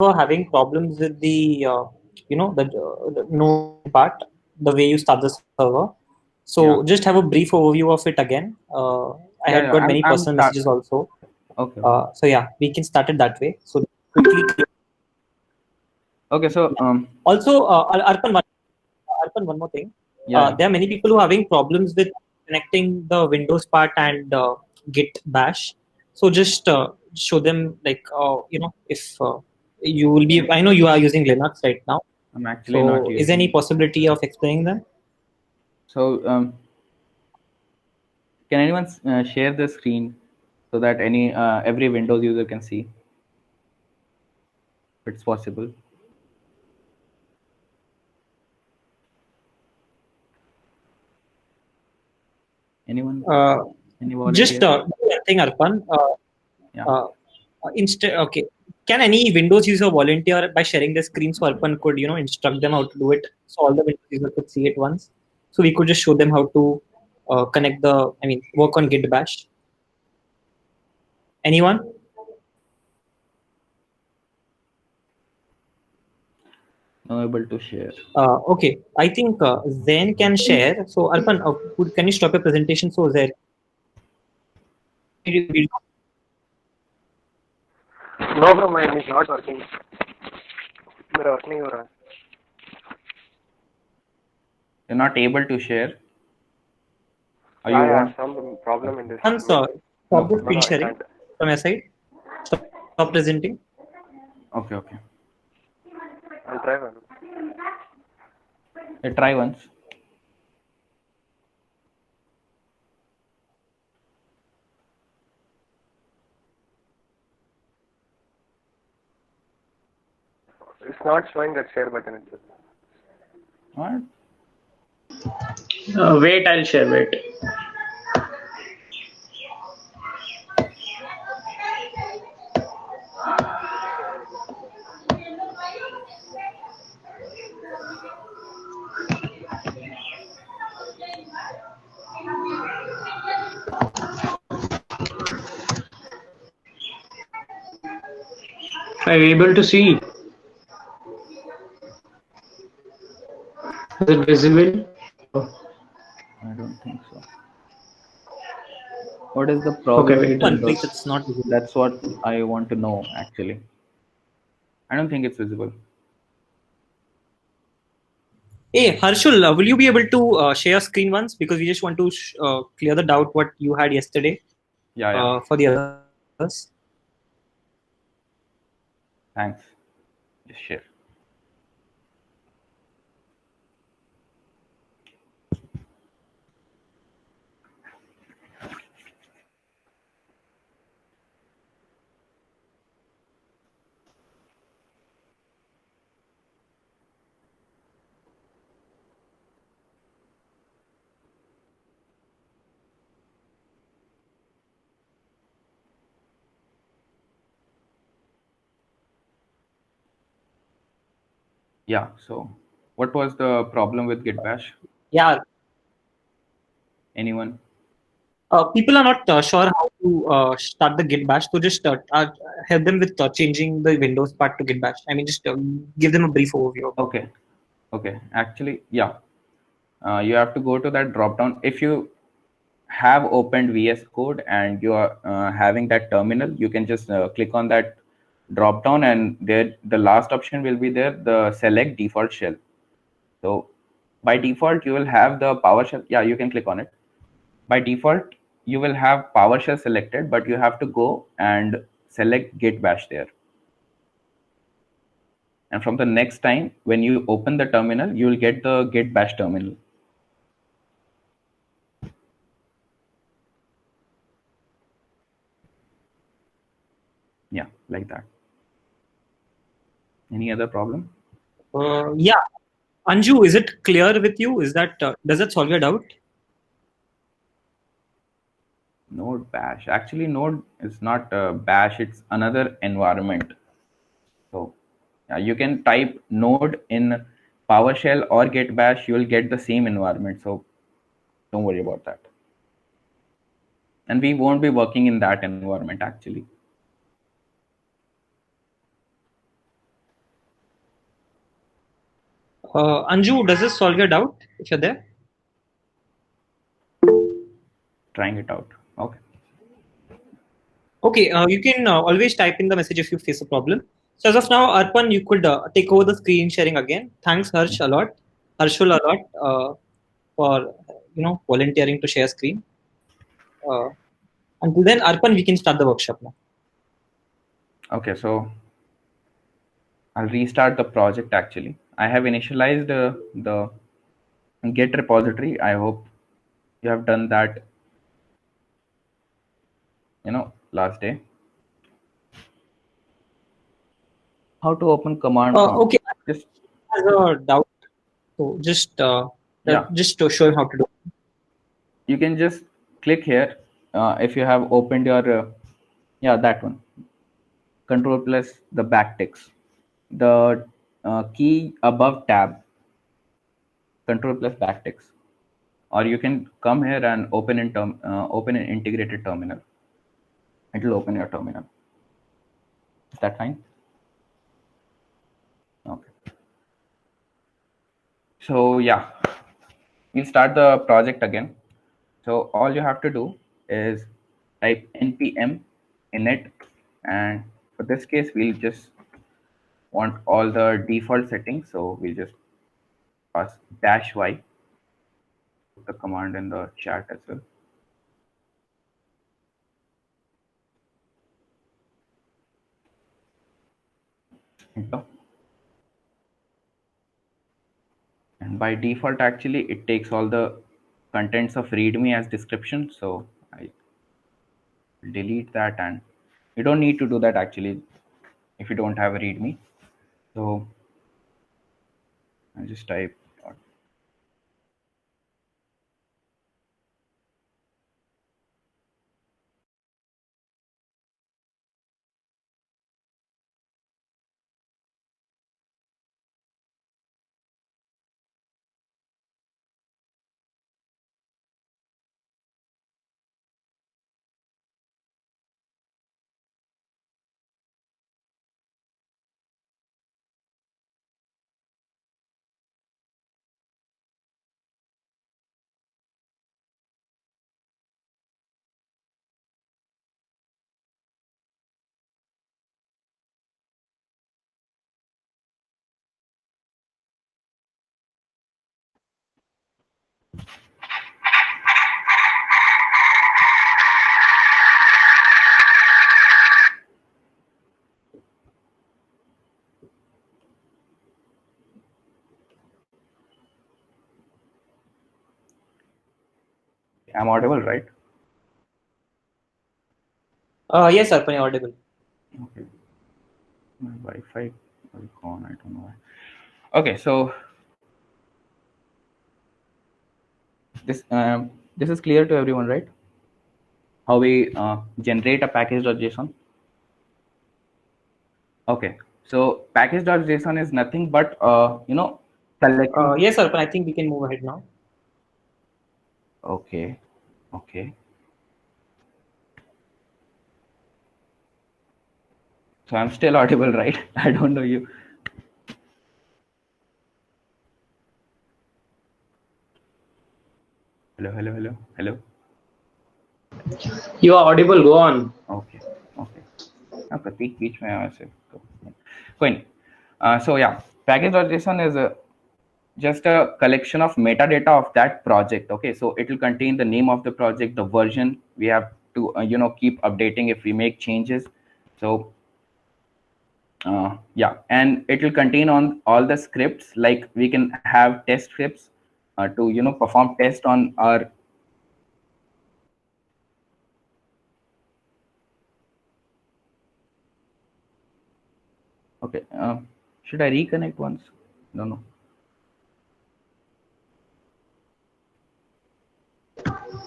were having problems with the the node part, the way you start the server. So Yeah. just have a brief overview of it again. I Yeah, had yeah. got many I'm personal start. messages also. Okay, okay. So yeah, we can start it that way. So quickly. Okay, so Also, Arpan, one more thing. yeah, yeah. There are many people who are having problems with connecting the Windows part and Git Bash. So just show them like if you will be. I know you are using Linux right now. I'm actually not So is there any using. possibility of explaining them? So can anyone share the screen so that any every Windows user can see if it's possible? Anyone? Uh, Any just volunteer? do one thing, Arpan. Yeah. Uh, instead, okay. Can any Windows user volunteer by sharing the screen so Arpan could instruct them how to do it, so all the Windows users could see it once, so we could just show them how to connect the, I mean, work on Git Bash. Anyone? Not able to share. Okay, I think Zain can share. So Arpan, can you stop your presentation so Zain? No bro mine is not working मेरा work नहीं हो रहा है You're not able to share. Or या you yeah want? Some problem in this Arpan, stop Okay. the no screen no I sharing can't from your side. Stop presenting. Okay. Okay. I try one Try once. It's not showing that share button it's What? Wait, I'll share. Wait. Are you able to see? Is it visible? I don't think so. What is the Okay, problem with wait. Manpreet, Windows? it's not visible. That's what I want to know actually. I don't think it's visible. Hey, Harshul, will you be able to share screen once? Because we just want to clear the doubt what you had yesterday Yeah, yeah. for the others. Thanks. Just share. Yeah. So, what was the problem with Git Bash? Yeah, Anyone? people are not sure how to start the Git Bash, so just help them with changing the Windows part to Git Bash. I mean, just give them a brief overview about it. Okay. Okay. Actually, yeah. You have to go to that drop down. If you have opened VS Code and you are having that terminal, you can just click on that drop down, and there the last option will be there, the select default shell. So by default, you will have the PowerShell. Yeah, you can click on it. By default, you will have PowerShell selected, but you have to go and select Git Bash there. And from the next time when you open the terminal, you will get the Git Bash terminal. Yeah, like that. Any other problem? Yeah, Anju, is it clear with you? Is that does that solve your doubt? Node Bash. Actually, Node is not Bash, it's another environment. So you can type Node in PowerShell or Git Bash, you will get the same environment. So don't worry about that. And we won't be working in that environment actually. Anju, does this solve your doubt if you're there? Trying it out. Okay. Okay, you can always type in the message if you face a problem. So as of now, Arpan, you could take over the screen sharing again. Thanks, Harshul a lot for volunteering to share screen. Uh, until then, Arpan, we can start the workshop now. Okay, so I'll restart the project actually. I have initialized the Git repository. I hope you have done that, last day. How to open command prompt? Okay, Just has a doubt. So yeah, just to show him how to do. you can just click here if you have opened your that one. Control plus the backticks. The key above tab. Control plus backticks. Or you can come here and open open an integrated terminal. It will open your terminal. Is that fine? Okay. So yeah, we'll start the project again. So all you have to do is type npm init, and for this case we'll just want all the default settings. So we'll just pass -y. Put the command in the chat as well. Enter. And by default actually it takes all the contents of readme as description, so I delete that, and you don't need to do that actually if you don't have a readme. So I just type I'm audible, right? Yes, Arpan, you're audible. Okay. My Wi-Fi is gone. I don't know why. Okay, so this is clear to everyone, right? How we generate a package.json. Okay, so package.json is nothing but collecting. Yes, Arpan, I think we can move ahead now. Okay, okay. So I'm still audible, right? I don't know you. Hello, hello, hello, hello. You are audible. Go on. Okay, okay. हाँ, प्रतीक बीच में आया से कोई नहीं. So yeah, package.json is just a collection of metadata of that project. Okay, so it will contain the name of the project, the version. We have to keep updating if we make changes. So yeah, and it will contain on all the scripts, like we can have test scripts to perform test on our. Okay, should I reconnect once? No.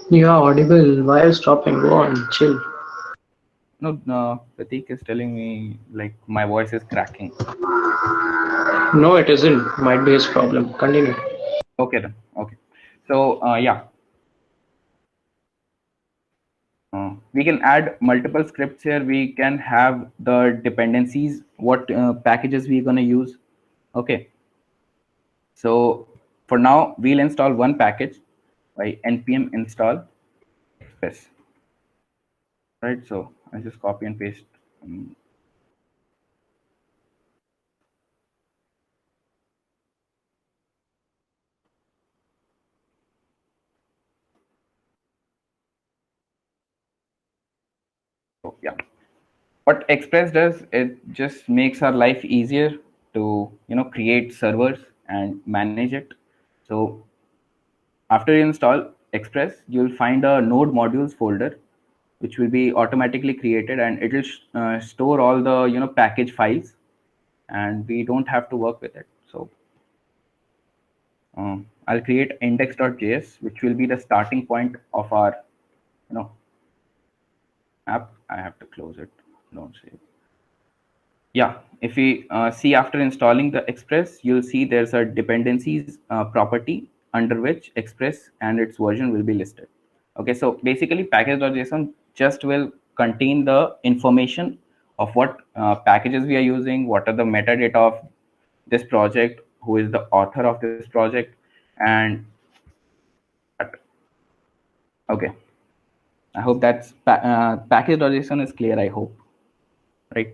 You are audible. Why are you stopping? Go on. Chill. No, Pratik is telling me like my voice is cracking. No, it isn't. Might be his problem. Continue. Okay then. Okay. So yeah. We can add multiple scripts here. We can have the dependencies, what packages we're going to use. Okay. So for now, we'll install one package by npm install express. Right. So I just copy and paste. So yeah, what Express does, it just makes our life easier to create servers and manage it. So after you install Express, you'll find a Node modules folder, which will be automatically created, and it will store all the package files, and we don't have to work with it. So I'll create index.js, which will be the starting point of our app. I have to close it. Don't save. Yeah, if we see after installing the Express, you'll see there's a dependencies property under which Express and its version will be listed. Okay, so basically package.json just will contain the information of what packages we are using, what are the metadata of this project, who is the author of this project, and okay. I hope that's package.json is clear. I hope, right?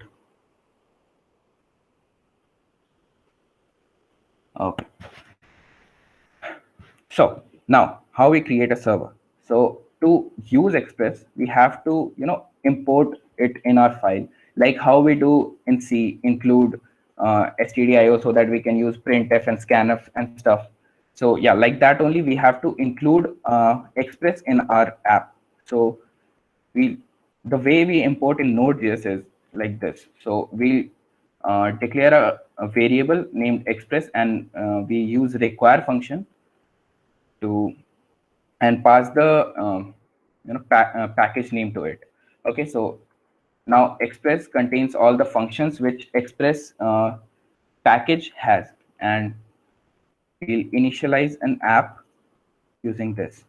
Okay. So now how we create a server. So to use Express, we have to, import it in our file, like how we do in C, include stdio so that we can use printf and scanf and stuff. So yeah, like that only we have to include Express in our app. So we the way we import in Node.js is like this. So we declare a variable named Express, and we use require function to and pass the package name to it. Okay, so now Express contains all the functions which Express package has, and we'll initialize an app using this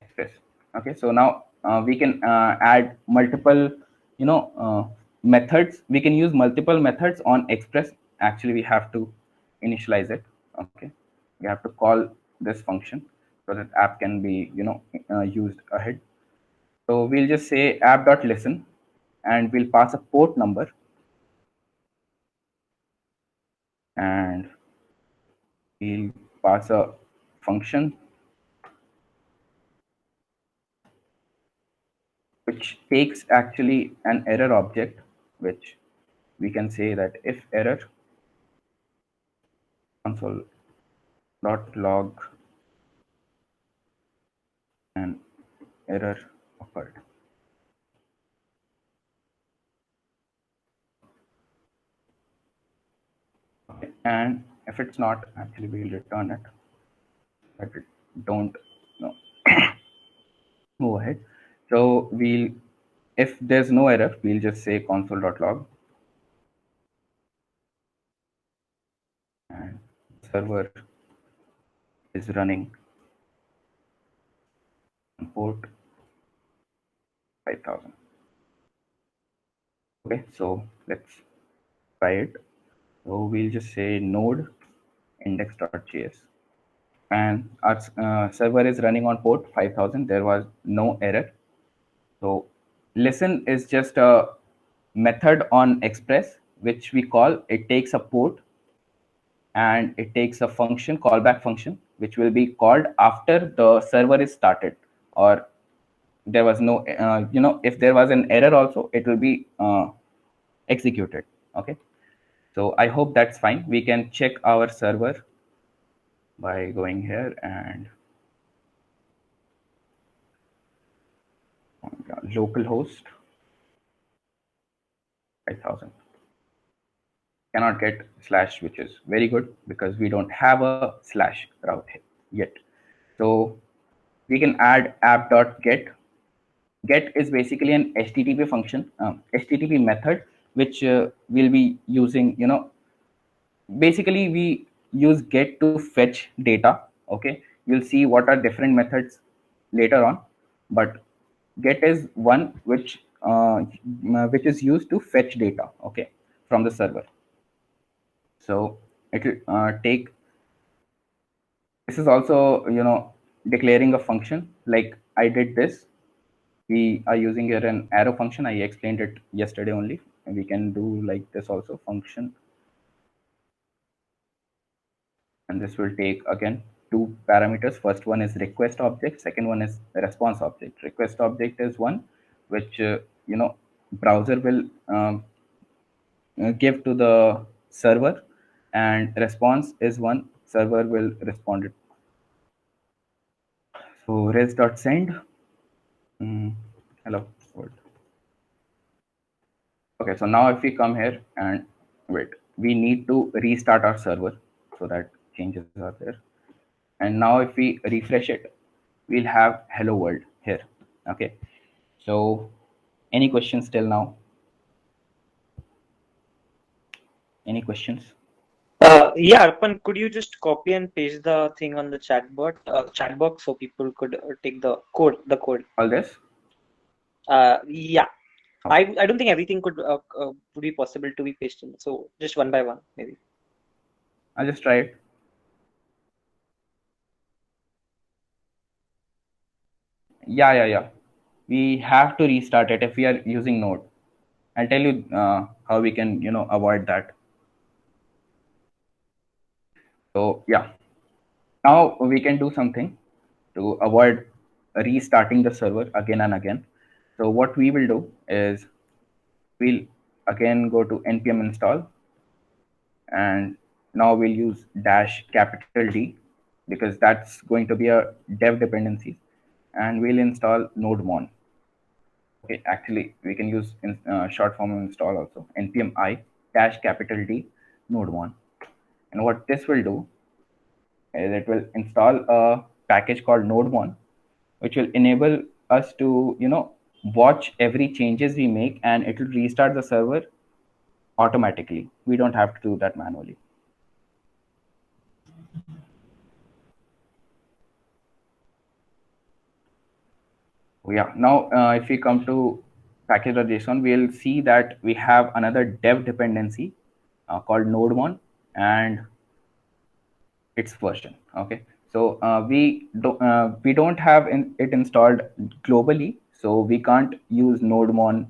Express. Okay, so now we can add multiple methods. We can use multiple methods on Express. Actually, we have to initialize it. Okay, we have to call this function so that app can be used ahead. So we'll just say app.listen, and we'll pass a port number, and we'll pass a function which takes actually an error object, which we can say that if error console.log an error occurred. Okay. And if it's not, actually we'll return it, but it don't move ahead. So if there's no error, we'll just say console.log, and server is running on port 5000. Okay, so let's try it. So we'll just say node index.js, and our server is running on port 5000. There was no error. So listen is just a method on Express which we call. It takes a port and it takes a function, callback function, which will be called after the server is started, or there was no if there was an error also, it will be executed. Okay, so I hope that's fine. We can check our server by going here and localhost 5000. Cannot get slash, which is very good because we don't have a slash route yet. So we can add app.get. Get is basically an HTTP function, HTTP method, which we'll be using. Basically we use get to fetch data. Okay, you'll see what are different methods later on, but get is one which is used to fetch data, okay, from the server. So it will take This is also, declaring a function like I did this. We are using here an arrow function. I explained it yesterday only. And we can do like this also, function. And this will take again two parameters. First one is request object. Second one is response object. Request object is one which, browser will give to the server, and response is one server will respond it. So res.send. Hello world. Okay, so now if we come here and wait, we need to restart our server so that changes are there. And now if we refresh it, we'll have hello world here. Okay, so any questions till now? Any questions? Yeah, Arpan, could you just copy and paste the thing on the chat box so people could take the code? All this? Yeah. Okay. I don't think everything would be possible to be pasted. So just one by one, maybe. I'll just try it. Yeah. We have to restart it if we are using Node. I'll tell you how we can, avoid that. So yeah, now we can do something to avoid restarting the server again and again. So what we will do is we'll again go to npm install, and now we'll use dash capital D because that's going to be a dev dependency, and we'll install nodemon. Okay, actually we can use short form install also, npm I dash capital D nodemon. And what this will do is it will install a package called nodemon, which will enable us to, watch every changes we make, and it will restart the server automatically. We don't have to do that manually. Yeah, now if we come to package.json, we'll see that we have another dev dependency called nodemon and its version. Okay, so we don't have it installed globally, so we can't use nodemon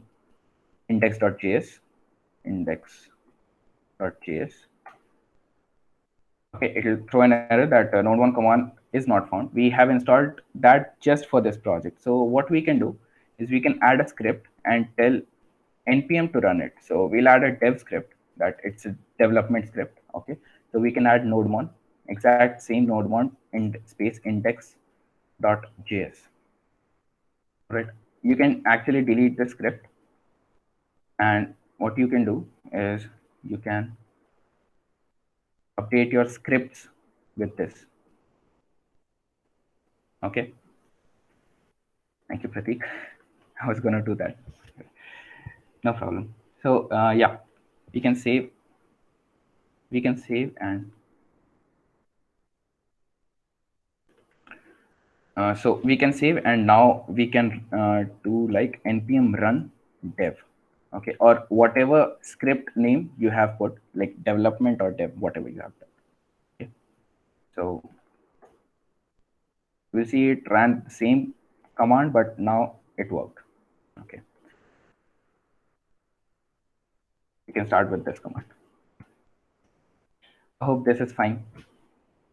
index.js. Okay, it will throw an error that node1 command is not found. We have installed that just for this project. So what we can do is we can add a script and tell npm to run it. So we'll add a dev script that it's a development script. Okay, so we can add nodemon, exact same nodemon in space index.js. Right, you can actually delete the script, and what you can do is you can update your scripts with this. Okay, thank you, Pratik. I was gonna do that. No problem. So yeah, we can save. We can save and so we can save, and now we can do like npm run dev. Okay, or whatever script name you have put, like development or dev, whatever you have done. Okay, so we'll see it ran the same command, but now it worked. Okay, we can start with this command. I hope this is fine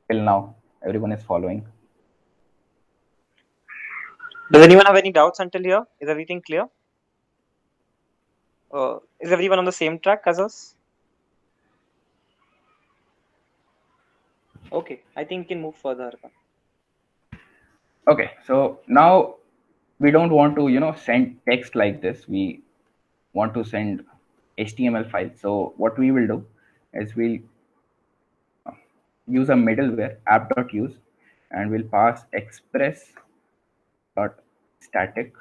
till now. Everyone is following. Does anyone have any doubts until here? Is everything clear? Is everyone on the same track as us? Okay, I think we can move further. Okay, so now we don't want to, send text like this. We want to send HTML file. So what we will do is we'll use a middleware app.use, and we'll pass express.static,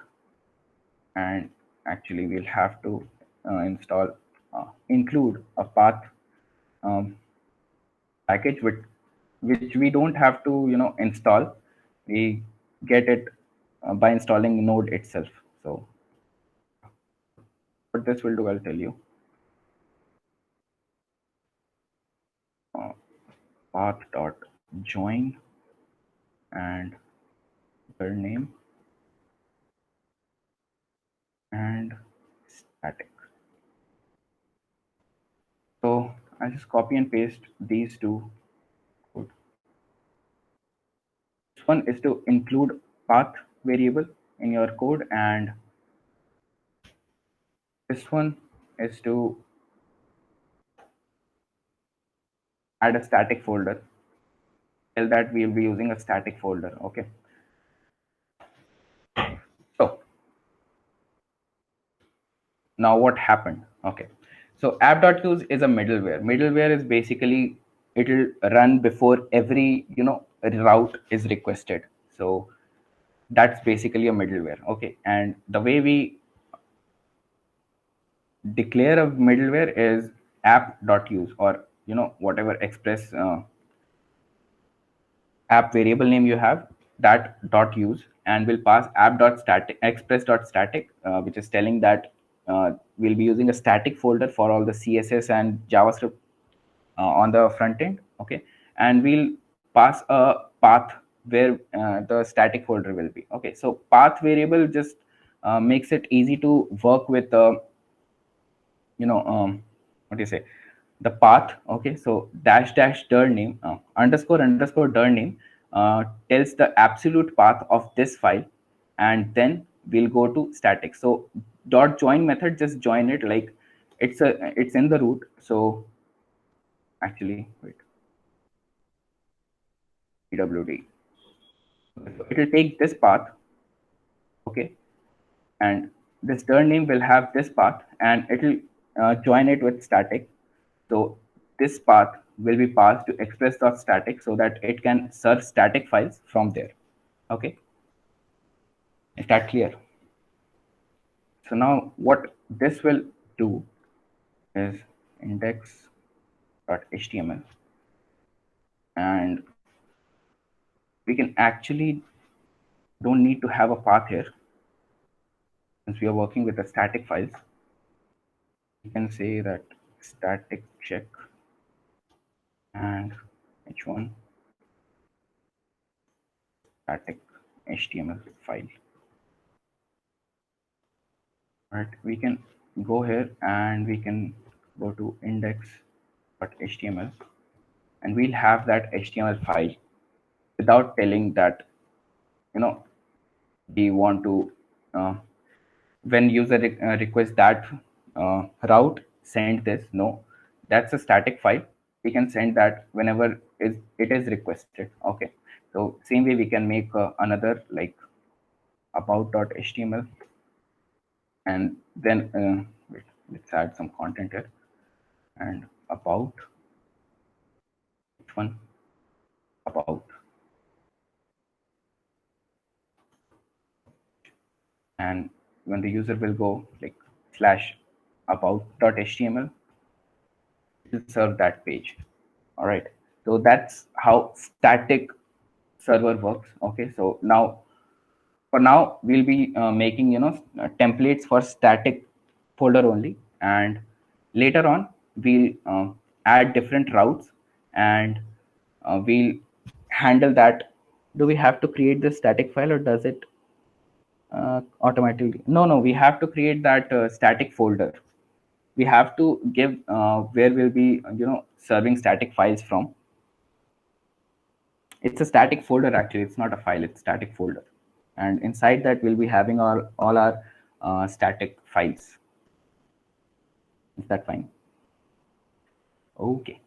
and actually we'll have to include a path um, package which we don't have to, install. We get it by installing node itself. So what this will do, I'll tell you. Path.join and their name and static. So I just copy and paste these two code. This one is to include path variable in your code, and this one is to add a static folder. Tell that we'll be using a static folder. Okay. So now what happened? Okay. So app.use is a middleware. Middleware is basically, it'll run before every, route is requested. So that's basically a middleware. Okay. And the way we declare a middleware is app.use, or whatever express app variable name you have, that dot use, and we'll pass app.static express.static, which is telling that we'll be using a static folder for all the CSS and JavaScript on the front end. Okay. And we'll pass a path where the static folder will be. Okay. So path variable just makes it easy to work with what do you say, the path. Okay. So dash dash dir name underscore underscore dir name tells the absolute path of this file, and then we'll go to static. So dot join method just join it, like it's in the root. So actually wait, pwd, so it will take this path. Okay. And this dir name will have this path, and it will join it with static. So this path will be passed to express.static so that it can serve static files from there. Okay. Is that clear? So now what this will do is index.html, and we can actually don't need to have a path here since we are working with the static files. You can say that static check and h1 static HTML file. Right, we can go here and we can go to index.html, and we'll have that HTML file without telling that we want to when user requests that route, send this. No, that's a static file. We can send that whenever it is requested. Okay. So same way we can make another like about.html, and then wait, let's add some content here, and about which one, about, and when the user will go like slash about.html, it will serve that page. All right. So that's how static server works. Okay. So now for now we'll be making templates for static folder only, and later on we'll add different routes, and we'll handle that. Do we have to create the static file, or does it automatically? No, we have to create that static folder. We have to give where we'll be serving static files from. It's a static folder. Actually, it's not a file, it's static folder, and inside that we'll be having all our static files. Is that fine? Okay.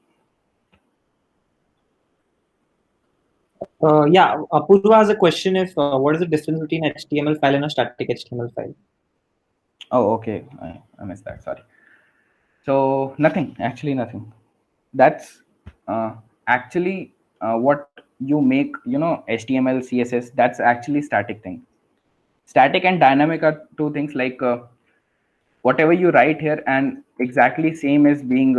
Yeah, Apurva has a question. If what is the difference between HTML file and a static HTML file? Oh, okay. I missed that. Sorry. So nothing. Actually, nothing. That's actually what you make. HTML, CSS. That's actually static thing. Static and dynamic are two things. Like whatever you write here and exactly same is being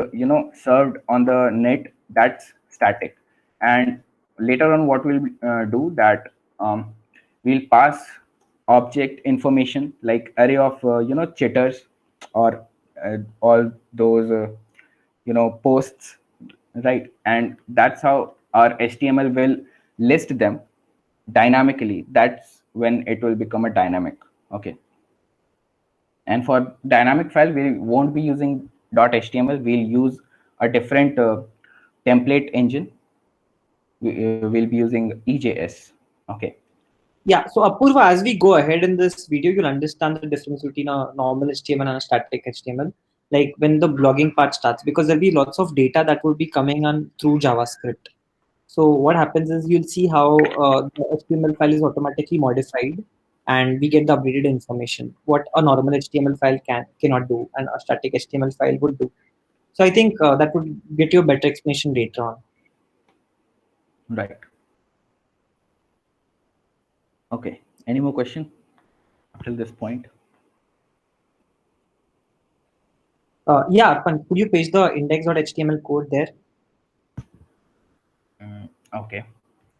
served on the net. That's static. And later on, what we'll do that we'll pass object information like array of chitters, or all those posts, right? And that's how our HTML will list them. dynamically, that's when it will become a dynamic. Okay. And for dynamic file, we won't be using .html. We'll use a different template engine. We'll be using EJS. Okay. Yeah, so Apurva, as we go ahead in this video, you'll understand the difference between a normal HTML and a static HTML. Like when the blogging part starts, because there'll be lots of data that will be coming on through JavaScript. So what happens is you'll see how the HTML file is automatically modified, and we get the updated information. What a normal HTML file cannot do, and a static HTML file would do. So I think that would get you a better explanation later on. Right. Okay. Any more question till this point? Yeah, Arpan, could you paste the index.html code there? Okay.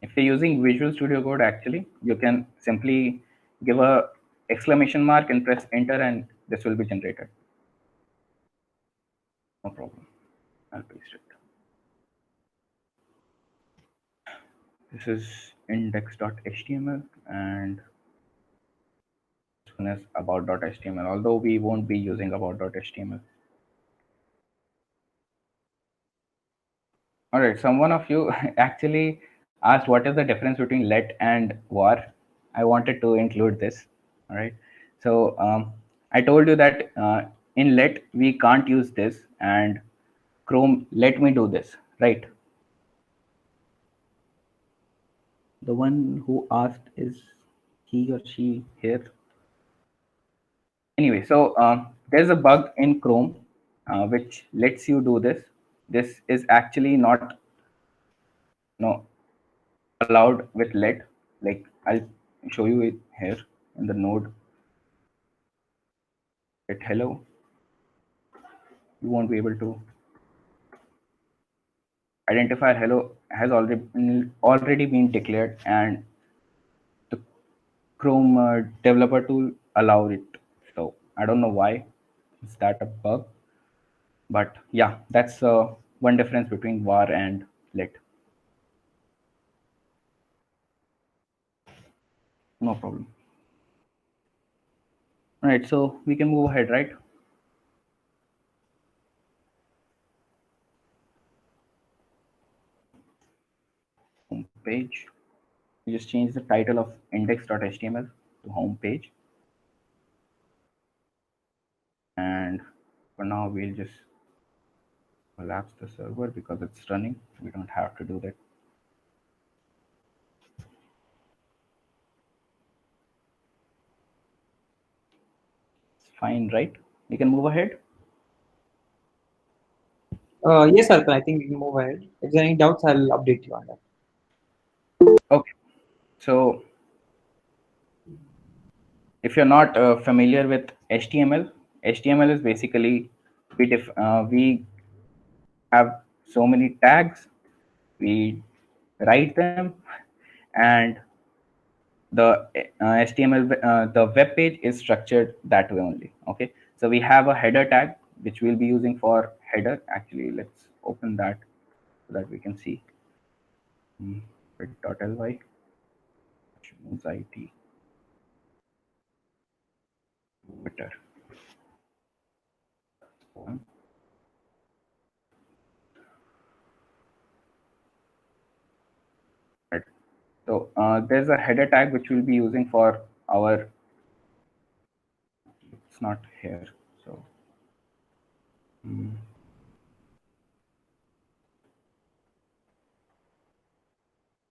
If you're using Visual Studio Code, actually, you can simply give a exclamation mark and press enter, and this will be generated. No problem. I'll paste it. This is index.html, and this one is about.html, although we won't be using about.html. All right, someone of you actually asked what is the difference between let and var. I wanted to include this. All right, so I told you that in let we can't use this, and Chrome let me do this, right? The one who asked, is he or she here? Anyway, so there's a bug in Chrome which lets you do this. This is actually not allowed with let. Like, I'll show you it here in the node. Hit hello. You won't be able to. Identifier hello has already been declared, and the Chrome developer tool allowed it. So I don't know why is that a bug, but yeah, that's one difference between var and let. No problem. All right, so we can move ahead, right? Home page. We just change the title of index.html to home page. And for now, we'll just collapse the server because it's running. We don't have to do that. It's fine, right? We can move ahead. Yes, Arpan, I think we can move ahead. If there are any doubts, I'll update you on that. Okay. So if you're not familiar with HTML, HTML is basically we have so many tags, we write them, and the HTML, the web page is structured that way only. Okay, so we have a header tag which we'll be using for header. Actually, let's open that so that we can see. Bit.ly it Twitter. Right. So there's a header tag which we'll be using for our. It's not here, so.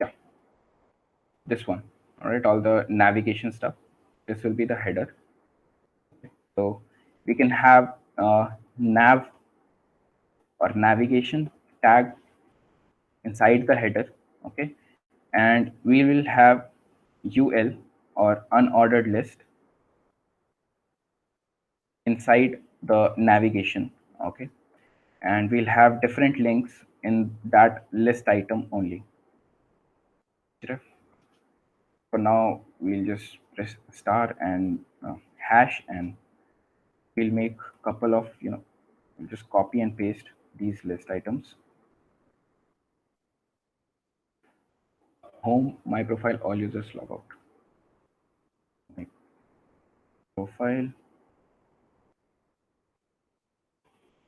Yeah, this one. All right, all the navigation stuff. This will be the header. So we can have nav or navigation tag inside the header. Okay, and we will have ul or unordered list inside the navigation. Okay, and we'll have different links in that list item only. For now, we'll just press star and hash, and we'll make a couple of, we'll just copy and paste these list items. home, my profile, all users log out. My profile,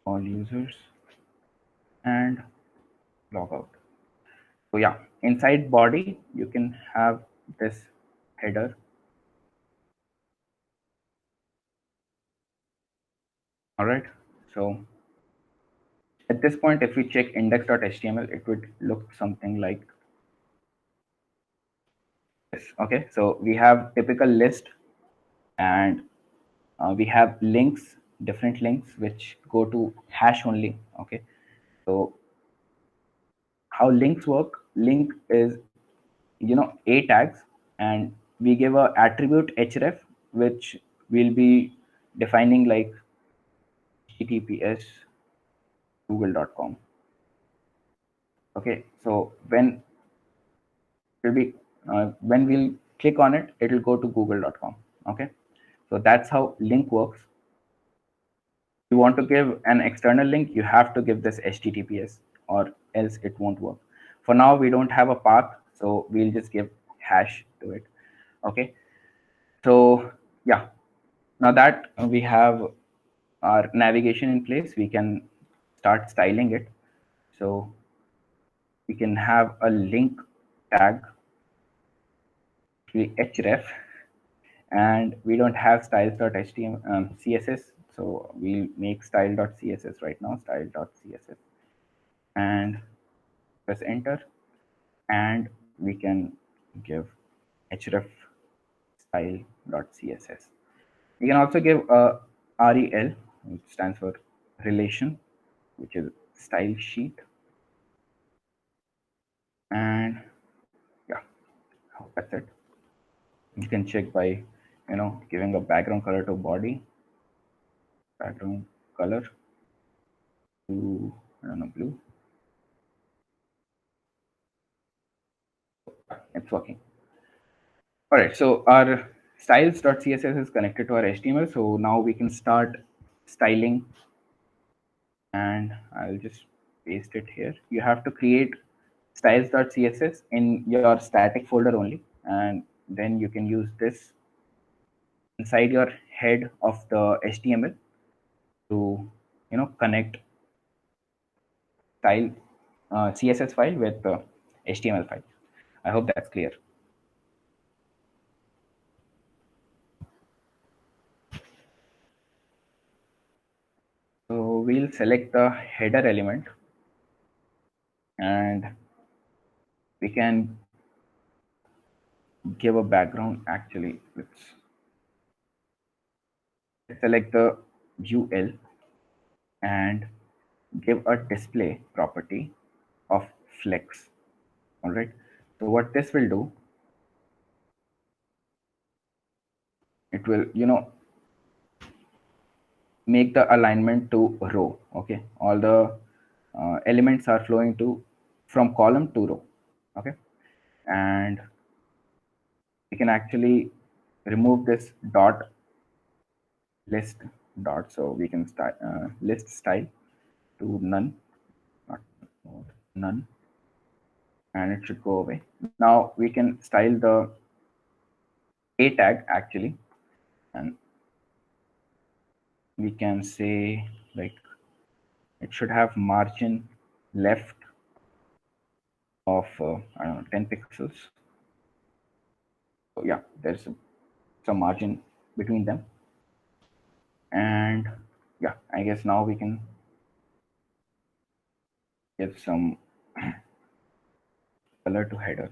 all users, and log out. So yeah, inside body, you can have this header. All right. So at this point, if we check index.html, it would look something like this. Okay. So we have typical list, and we have links, different links, which go to hash only. Okay. So how links work? Link is, a tags, and we give a attribute href, which will be defining like https google.com. Okay, so when we'll click on it, it will go to google.com. Okay, so that's how link works. If you want to give an external link, you have to give this https, or else it won't work. For now, we don't have a path, so we'll just give hash to it. Okay, so yeah, now that we have our navigation in place, we can start styling it. So we can have a link tag, href, and we don't have styles.html css, so we'll make style.css right now, style.css, and press enter, and we can give href style.css. You can also give a rel, which stands for relation, which is style sheet. And yeah, that's it. You can check by giving a background color to body, background color to, I don't know, blue. It's working. All right, so our styles.css is connected to our HTML. So now we can start styling, and I'll just paste it here. You have to create styles.css in your static folder only, and then you can use this inside your head of the HTML to connect style CSS file with the HTML file. I hope that's clear. So we'll select the header element, and we can give a background. Actually, let's select the UL and give a display property of flex. All right. So what this will do, it will make the alignment to row. Okay, all the elements are flowing to from column to row. Okay, and we can actually remove this dot list dot, so we can start list style to none, not none, and it should go away. Now we can style the a tag actually, and we can say like it should have margin left of I don't know, 10 pixels. So yeah, there's some margin between them, and yeah, I guess now we can give some color to header,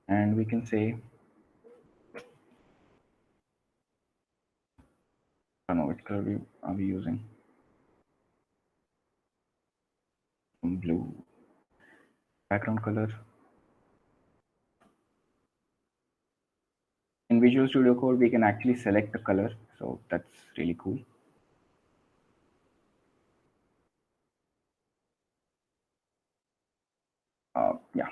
and we can say, I don't know which color are we using. Some blue background color. In Visual Studio Code, we can actually select the color, so that's really cool. Yeah.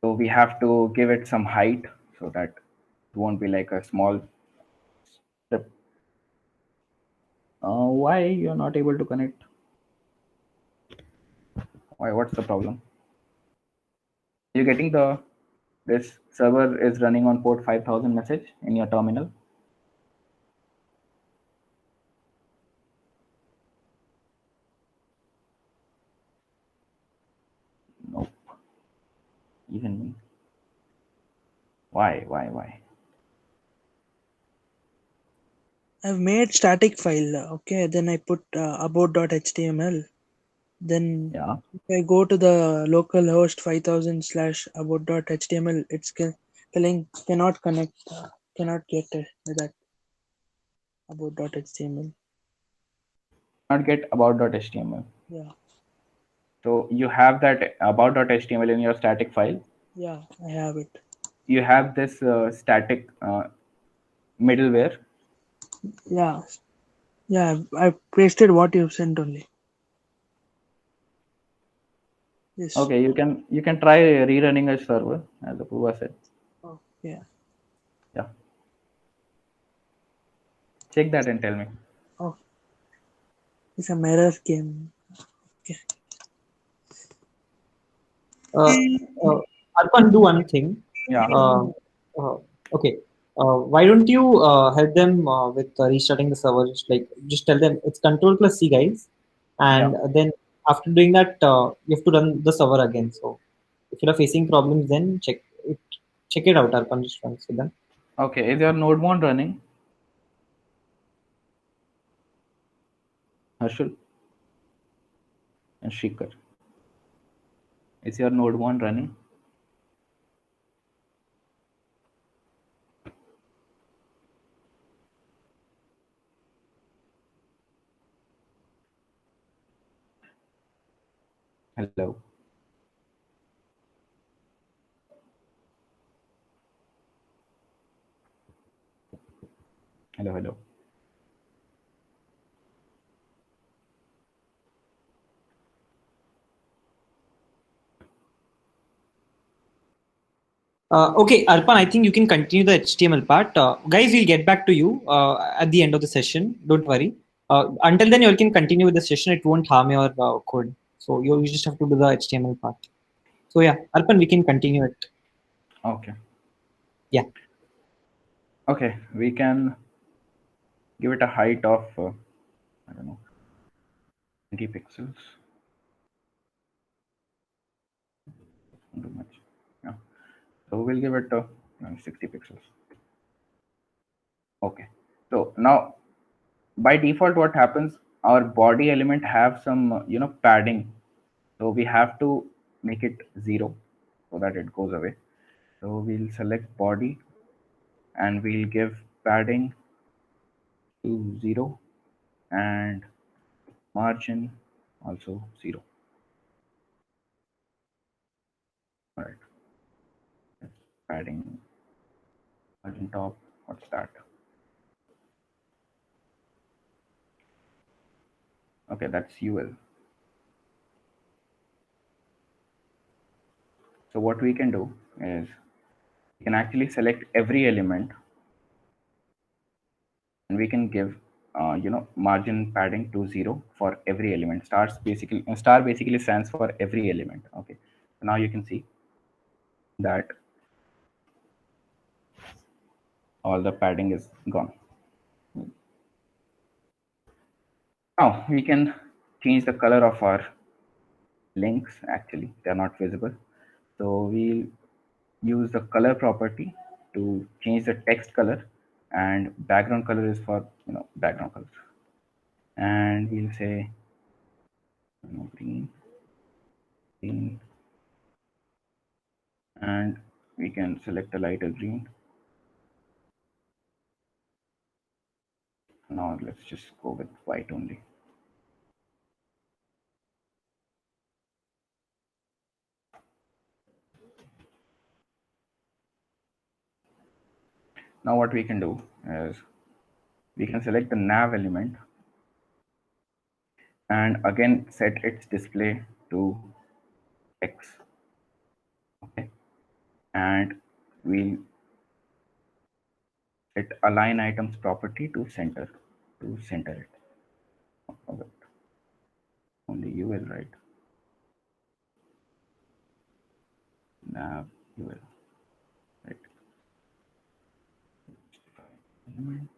So we have to give it some height so that it won't be like a small strip. Why you're not able to connect? Why? What's the problem? You getting this server is running on port 5000 message in your terminal? Nope. Even me. Why? I've made static file. Okay, then I put about.html. Then Yeah. if I go to the local host 5000 slash about.html, it's telling cannot connect, cannot get that about.html. Not get about.html. Yeah, So you have that about.html in your static file. yeah, I have it. You have this static middleware. Yeah, yeah, I pasted what you sent only. Yes. Okay, you can try rerunning a server as Apurva said. Oh, yeah. Yeah. Check that and tell me. Oh, it's a mirror game. Okay. Uh, Arpan, do one thing. Yeah. Uh, okay. Why don't you help them with restarting the server? Just tell them it's Control plus C, guys, Yeah. and then after doing that, you have to run the server again. So if you are facing problems, then it. Check it out, Arpan. Just once with them. Okay. Is your node1 running? Harshul and Shikar. Is your node1 running? Hello. Hello. Okay, Arpan, I think you can continue the HTML part. Guys, we'll get back to you at the end of the session. Don't worry. Until then, you can continue with the session. It won't harm your code. So you just have to do the HTML part. So yeah, Arpan, we can continue it. Okay. Yeah. Okay. We can give it a height of I don't know 20 pixels. Not too much. Yeah. So we'll give it 60 pixels. Okay. So now by default, what happens? Our body element have some padding. So we have to make it 0 so that it goes away. So we'll select body and we'll give padding to 0 and margin also 0. All right. Padding margin top. What's that? Okay, that's UL. So what we can do is we can actually select every element and we can give margin padding to 0 for every element. Star basically stands for every element. Okay, so now you can see that all the padding is gone. Now we can change the color of our links. Actually, they are not visible, so we'll use the color property to change the text color, and background color is for background color, and we'll say green, and we can select a lighter green. Now let's just go with white only. Now what we can do is we can select the nav element and again set its display to X. Okay, and we'll set align items property to center it. Okay. Only UL, right? You will. Right. Element.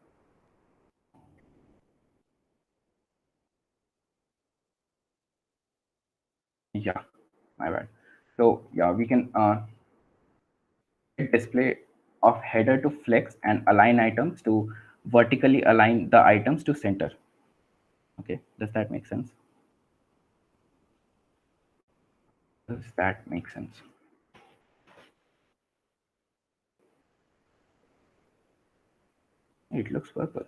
Yeah, my bad. So yeah, we can display of header to flex and align items to vertically align the items to center. Okay, does that make sense? Does that make sense? It looks purple.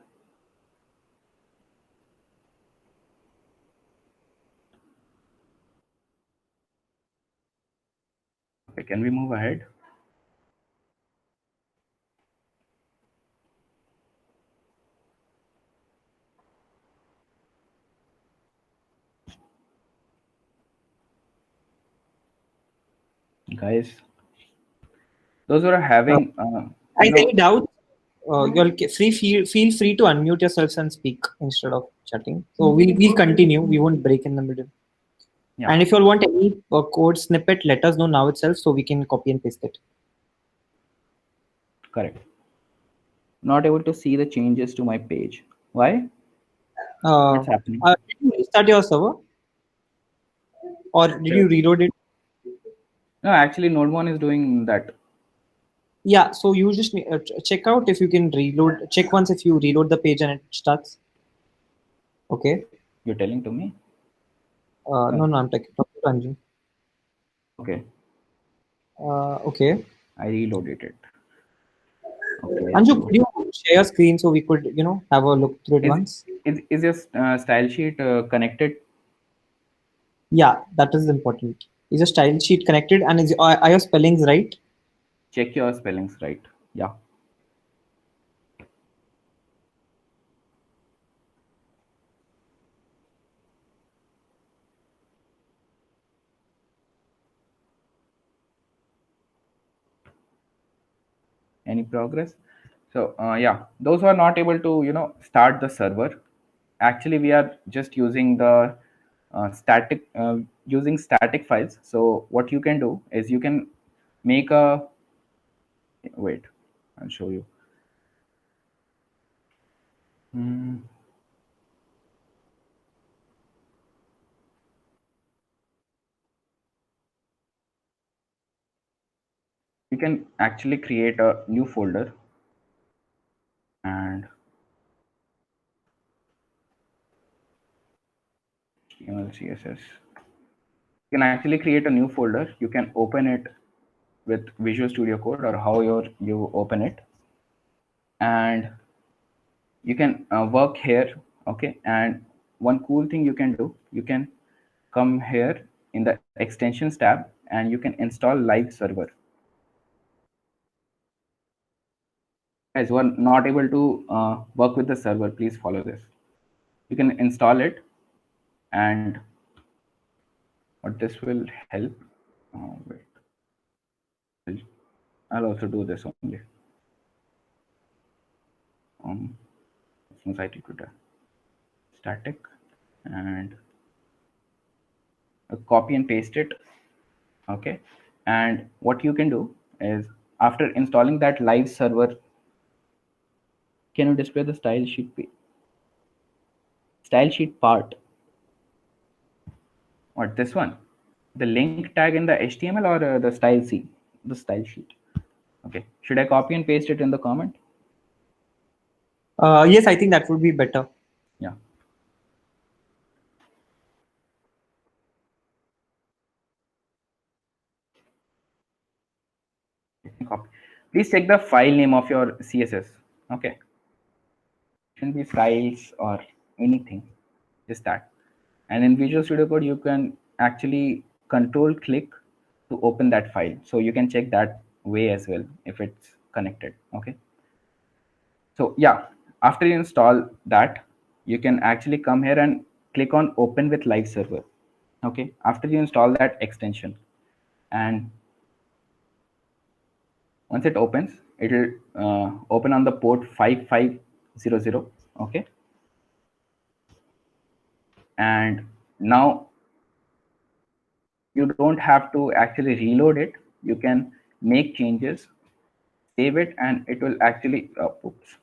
Okay, can we move ahead? Guys, those who are having, Guys, any doubts? Feel free to unmute yourselves and speak instead of chatting. So we'll continue. We won't break in the middle. yeah, And if you all want any code snippet, let us know now itself so we can copy and paste it. correct. Not able to see the changes to my page. Why? What's happening? Did you restart your server or did you reload it? No, actually, Node1 is doing that. Yeah, so you just check out if you can reload. Check once if you reload the page and it starts. Okay. You're telling to me? No, I'm talking to Anju. Okay, Okay. I reloaded it. Okay, Anju, so could you share your screen so we could, have a look through it is once? is your style sheet connected? Yeah, that is important. Is your style sheet connected and are your spellings right? Check your spellings right. Yeah. Any progress? So yeah, those who are not able to start the server, actually we are just using the static using static files. So what you can do is you can make a wait, I'll show you. Hmm. You can actually create a new folder and HTML CSS. You can actually create a new folder. You can open it with Visual Studio Code or how you open it, and you can work here. Okay, and one cool thing you can do, you can come here in the extensions tab and you can install live server. Guys who are not able to work with the server, please follow this. You can install it, and what this will help, wait, I'll also do this only. Since I did static and copy and paste it. Okay, and what you can do is after installing that live server, can you display the style sheet part? What, this one, the link tag in the HTML or the style sheet? Okay, should I copy and paste it in the comment? Yes, I think that would be better. Yeah. Copy. Please check the file name of your CSS. Okay, shouldn't be styles or anything, just that. And in Visual Studio Code you can actually control click to open that file, so you can check that way as well if it's connected. Okay, so yeah, after you install that, you can actually come here and click on open with live server. Okay, after you install that extension, and once it opens, it will open on the port 5500. Okay, and now you don't have to actually reload it. You can make changes, save it, and it will actually oops.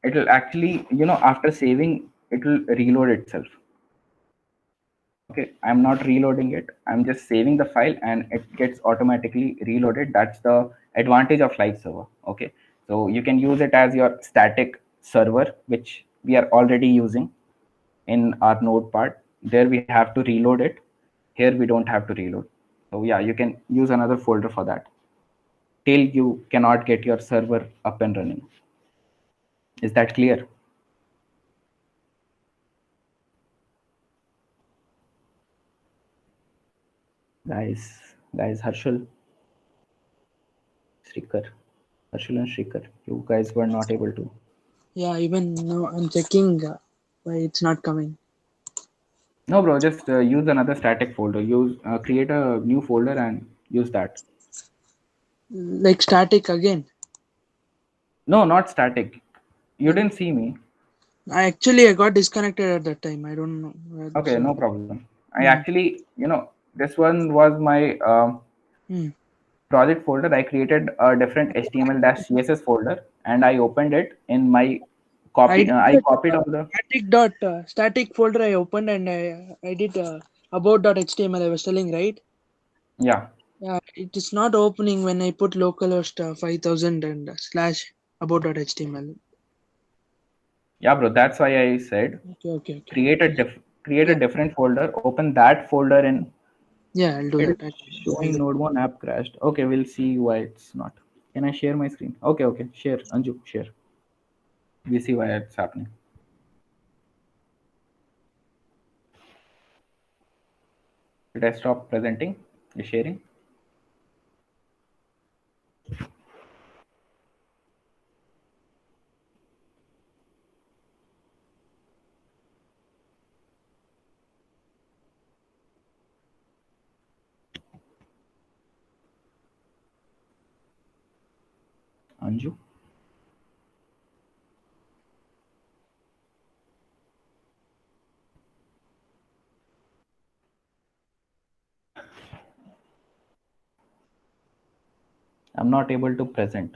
It will actually, after saving, it will reload itself. Okay, I'm not reloading it. I'm just saving the file and it gets automatically reloaded. That's the advantage of live server. Okay, so you can use it as your static server, which we are already using in our node part. There we have to reload it. Here we don't have to reload. So yeah, you can use another folder for that till you cannot get your server up and running. Is that clear? Guys, Harshal, Srikar, Harshal and Srikar, you guys were not able to. Yeah, even now I'm checking why it's not coming. No, bro, just use another static folder. Use create a new folder and use that. Like static again. No, not static. You didn't see me. I got disconnected at that time. I don't know. Okay, no problem. I Hmm. actually, this one was my Hmm. project folder. I created a different HTML-CSS folder and I opened it in my I copy. did I that copied all the. static folder I opened and I did about.html I was telling, right? Yeah, It is not opening when I put localhost 5000 and slash about.html. yeah, bro. That's why I said Okay. create a Yeah, different folder. Open that folder in. yeah, I'll do It that. is showing Node1 app crashed. Okay, we'll see why it's not. Can I share my screen? Okay. Share. Anju, share. We see why it's happening. Did I stop presenting? The sharing? Anju? I'm not able to present.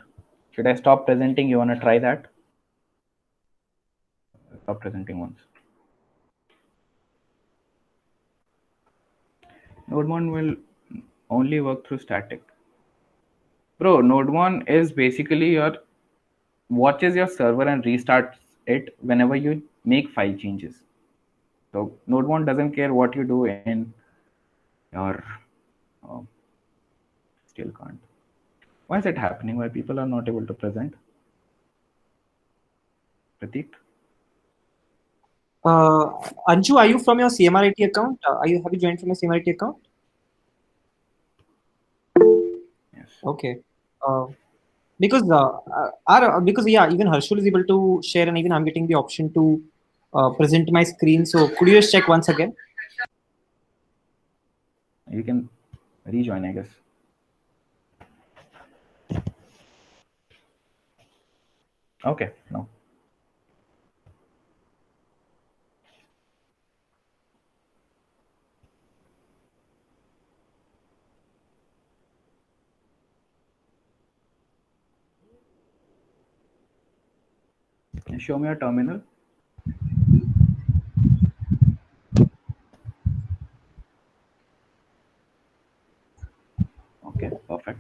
Should I stop presenting? You want to try that? Stop presenting once. Node1 will only work through static. Bro, Node1 is basically your watches your server and restarts it whenever you make file changes. So Node1 doesn't care what you do in your oh, still can't. Why is it happening? Why people are not able to present? Pratik? Anju, are you from your CMRIT account? Have you joined from your CMRIT account? Yes. Okay. Because yeah, even Harshul is able to share, and even I'm getting the option to present my screen. So could you just check once again? You can rejoin, I guess. Okay, no. Show me your terminal. Okay, perfect.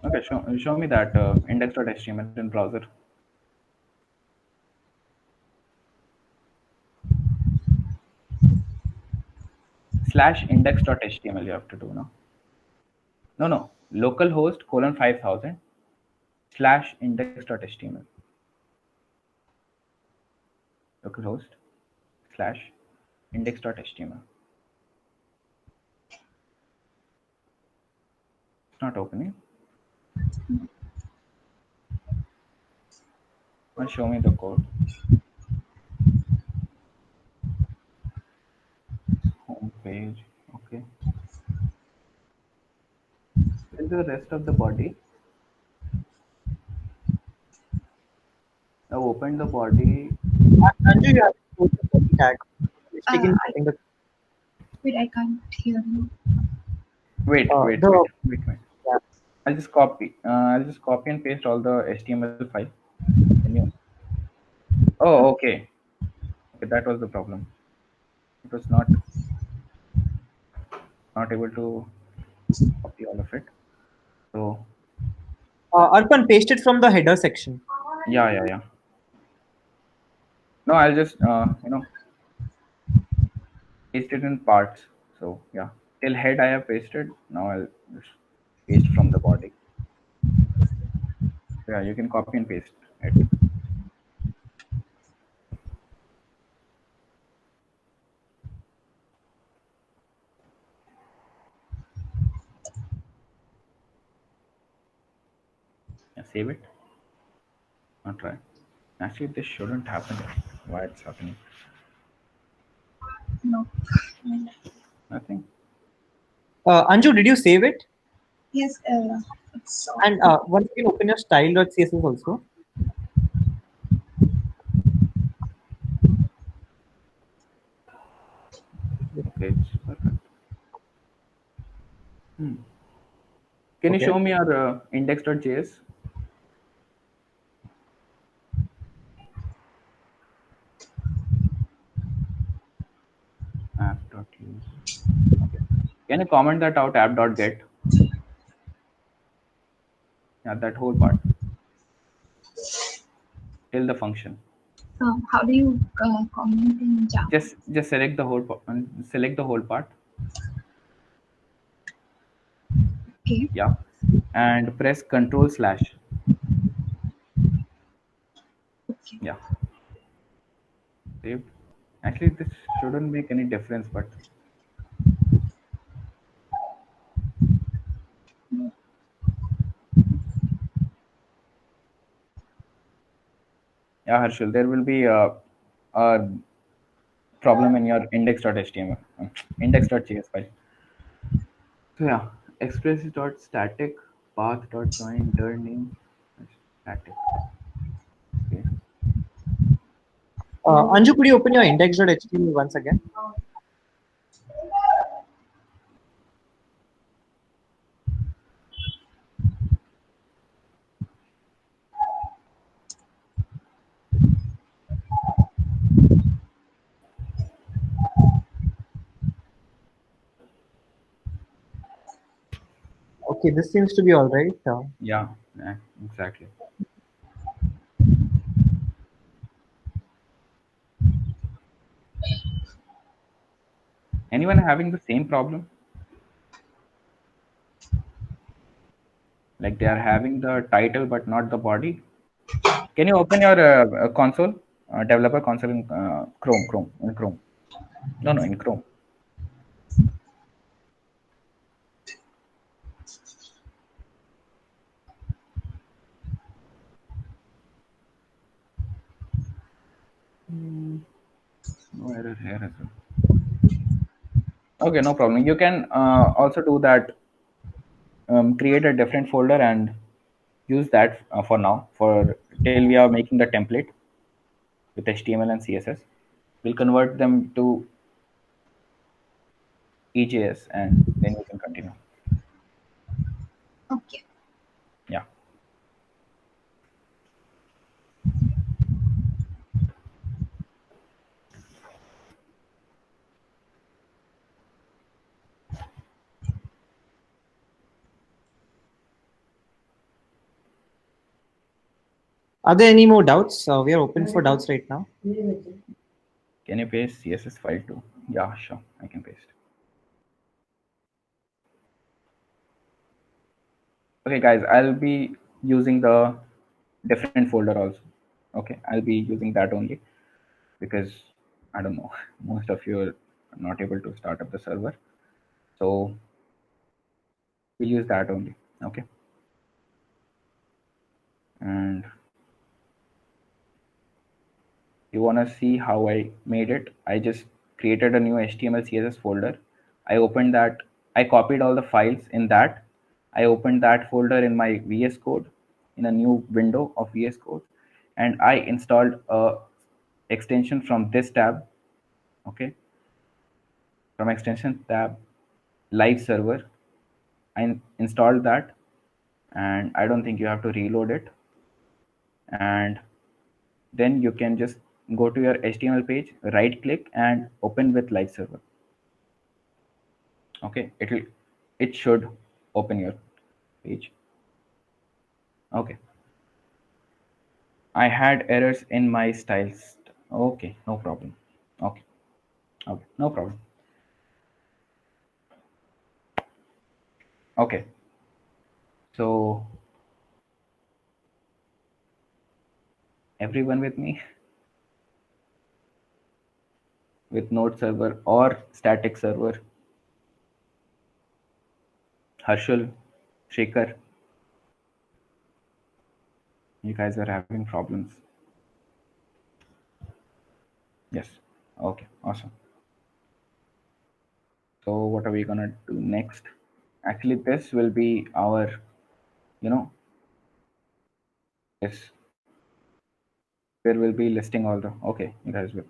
Okay, show me that index.html in browser. Slash index.html you have to do now. No. Localhost colon 5000 slash index.html. Localhost slash index.html. It's not opening. Well, show me the code. Home page. Okay. Where's the rest of the body? Now open the body. Anju, you have to put the body tag. Mistake in I- setting the Wait, I can't hear you. Wait. the yeah. I'll just copy and paste all the HTML file. Can you? Oh, okay. Okay, that was the problem. It was not able to copy all of it. So Arpan, paste it from the header section. yeah. No, I'll just paste it in parts. So yeah, till head I have pasted. Now I'll just paste from the body. Yeah, you can copy and paste it. Yeah, save it. I'll try. Actually, this shouldn't happen. Why it's happening? No. Nothing. Anju, did you save it? Yes, it's And once you can open your style.css also. Okay, it's perfect. Can you Okay. show me your index.js? App.use. Okay. Can you comment that out? App.get. Yeah, that whole part till the function. how do you comment in Java? Just select the whole select the whole part. Okay. Yeah, and press Control slash. Okay. Yeah, saved. Actually, this shouldn't make any difference, but yeah, Harshal, there will be a problem in your index.html, index.js file. So yeah, express.static path.join dir name static. Okay. Anju, could you open your index.html once again? Okay, this seems to be all right. Yeah, exactly. Anyone having the same problem? Like they are having the title but not the body? Can you open your console, developer console in Chrome? No, in Chrome. No error here as well. Okay, no problem. You can also do that. Create a different folder and use that for now. For till we are making the template with HTML and CSS, we'll convert them to EJS and then we can continue. Okay. Yeah. Are there any more doubts? We are open for doubts right now. Can you paste CSS file too? Yeah, sure. I can paste. Okay, guys, I'll be using the different folder also. Okay, I'll be using that only because I don't know, most of you are not able to start up the server. So we'll use that only. Okay. And you want to see how I made it? I just created a new HTML CSS folder. I opened that. I copied all the files in that. I opened that folder in my VS Code in a new window of VS Code, and I installed a extension from this tab. Okay, from extension tab, live server. I installed that, and I don't think you have to reload it. And then you can just go to your HTML page, right click and open with live server. Okay, it should open your page. Okay, I had errors in my styles. Okay, no problem. Okay, okay, no problem. Okay, so everyone with me with node server or static server? Harshul, Shekhar, you guys are having problems. Yes. Okay, awesome. So what are we gonna do next? Actually, this will be our, you know, this, there will be listing all the, okay, you guys will.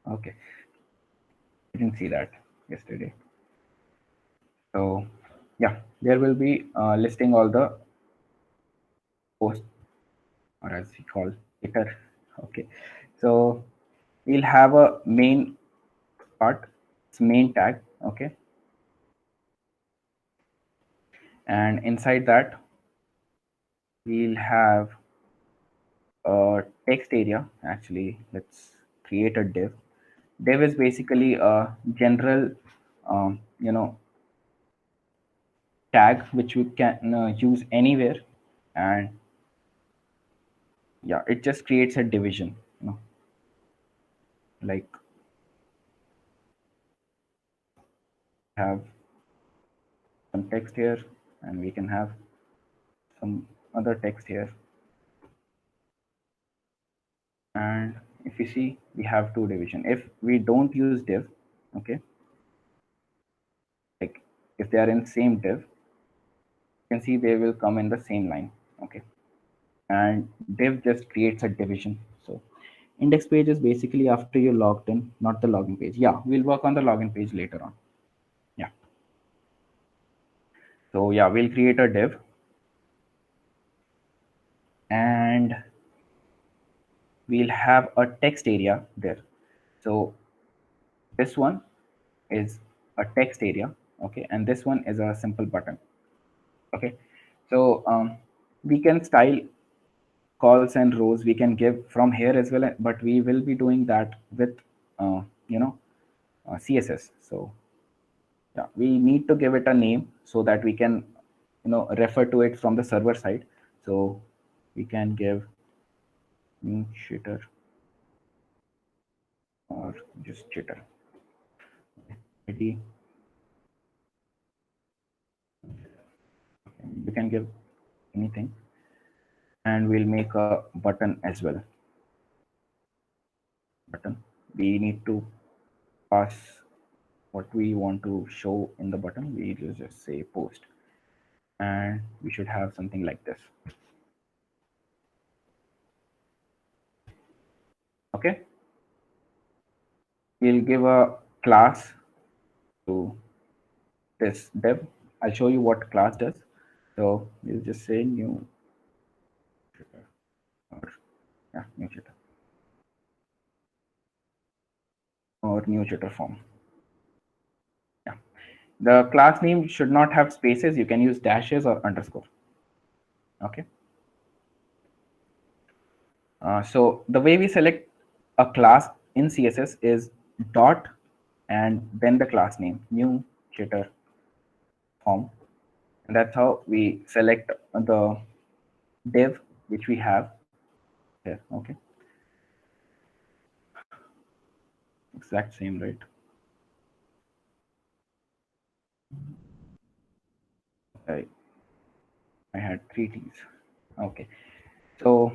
Okay, I didn't see that yesterday. So yeah, there will be listing all the posts, or as we call Twitter. Okay, so we'll have a main part, it's main tag. Okay, and inside that we'll have a text area. Actually, let's create a div is basically a general tag which we can use anywhere. And yeah, it just creates a division, like have some text here and we can have some other text here. And if you see, we have two division. If we don't use div, okay, like if they are in same div, you can see they will come in the same line. Okay, and div just creates a division. So index page is basically after you logged in, not the login page. Yeah, we'll work on the login page later on. Yeah, so yeah, we'll create a div and we'll have a text area there. So this one is a text area, okay, and this one is a simple button. Okay, so we can style calls and rows, we can give from here as well, but we will be doing that with CSS. So yeah, we need to give it a name so that we can refer to it from the server side. So we can give new shitter or just shitter ID. You can give anything, and we'll make a button as well. Button, we need to pass what we want to show in the button. We just say post, and we should have something like this. Okay, we'll give a class to this div. I'll show you what class does. So we'll just say new or yeah, new jitter or new jitter form. Yeah, the class name should not have spaces. You can use dashes or underscore. Okay. So the way we select a class in CSS is dot and then the class name, new jitter form, and that's how we select the div which we have here. Okay, exact same, right? I had 3 T's. Okay, so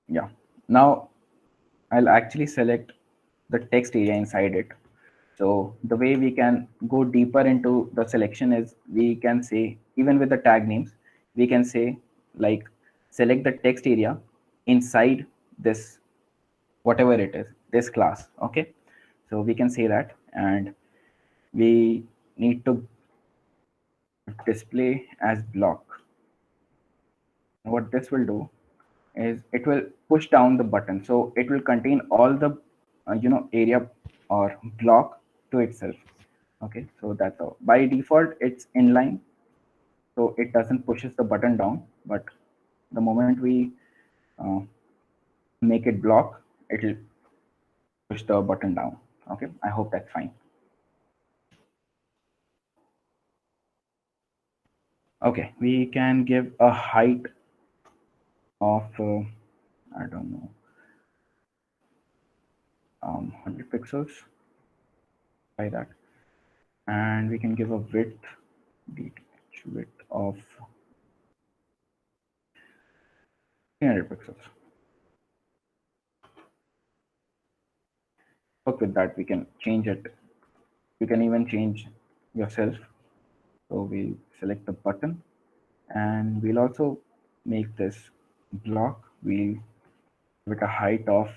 yeah, now I'll actually select the text area inside it. So the way we can go deeper into the selection is we can say, even with the tag names, we can say like select the text area inside this whatever it is, this class. Okay, so we can say that, and we need to display as block. What this will do is it will push down the button, so it will contain all the area or block to itself. Okay, so that's all. By default it's inline, so it doesn't pushes the button down, but the moment we uh, make it block, it will push the button down. Okay, I hope that's fine. Okay, we can give a height of I don't know, 100 pixels, like that, and we can give a width of 300 pixels. Work with that, we can change it. You can even change yourself. So we'll select the button, and we'll also make this block. We'll give it a height of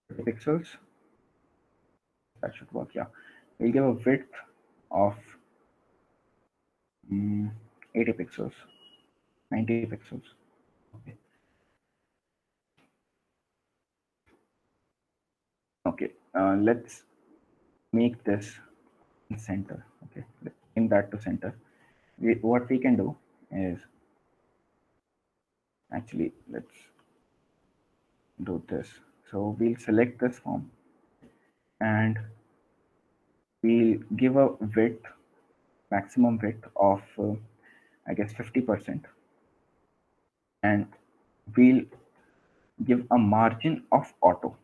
30 pixels. That should work. Yeah, we'll give a width of 80 pixels, 90 pixels. Okay. Okay. Let's make this in center. Okay. Let's bring that to center. What we can do is, actually, let's do this. So we'll select this form, and we'll give a width, maximum width of I guess 50%, and we'll give a margin of auto.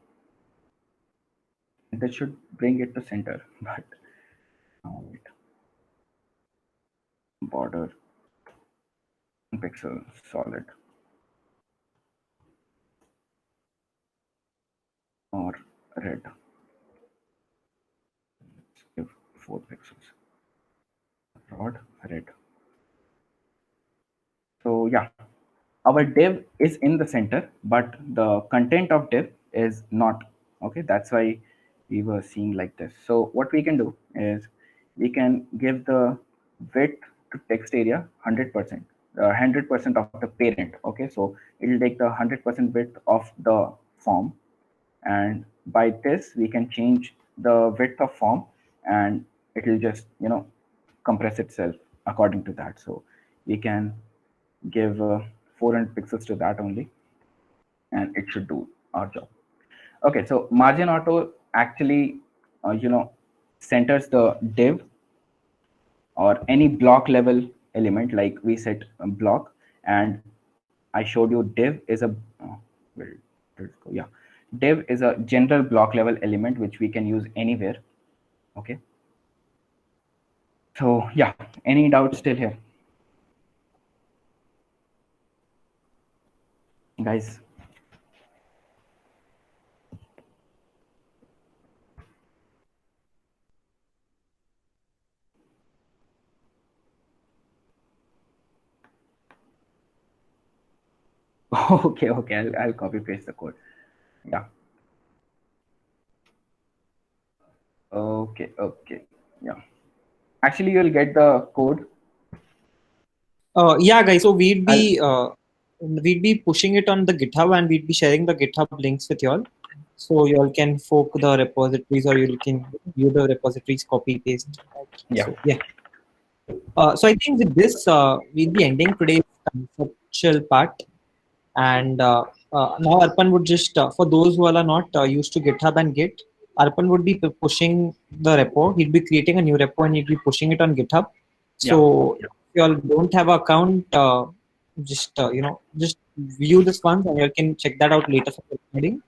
That should bring it to center, but wait. Border pixel solid or red. Let's give 4 pixels. Broad red. So yeah, our div is in the center, but the content of div is not. Okay, that's why we were seeing like this. So what we can do is we can give the width to text area 100%, 100% of the parent. Okay, so it will take the 100% width of the form, and by this we can change the width of form, and it will just compress itself according to that. So we can give 400 pixels to that only, and it should do our job. Okay, so margin auto actually centers the div or any block level element, like we set a block, and I showed you div is a where did it go? Yeah, div is a general block level element which we can use anywhere. Okay, so yeah, any doubts still here, guys? Okay, okay, I'll copy paste the code. Yeah. Okay, okay. Yeah. Actually, you'll get the code. Yeah, guys. So we'd I'll, be pushing it on the GitHub, and we'd be sharing the GitHub links with y'all, so y'all can fork the repositories, or you can view the repositories, copy paste. yeah. So yeah. So I think with this, we'll be ending today's conceptual part, and now Arpan would just, for those who are not used to GitHub and Git, Arpan would be pushing the repo. He'd be creating a new repo, and he'd be pushing it on GitHub. So if you all don't have an account, just view this once, and you can check that out later for recording.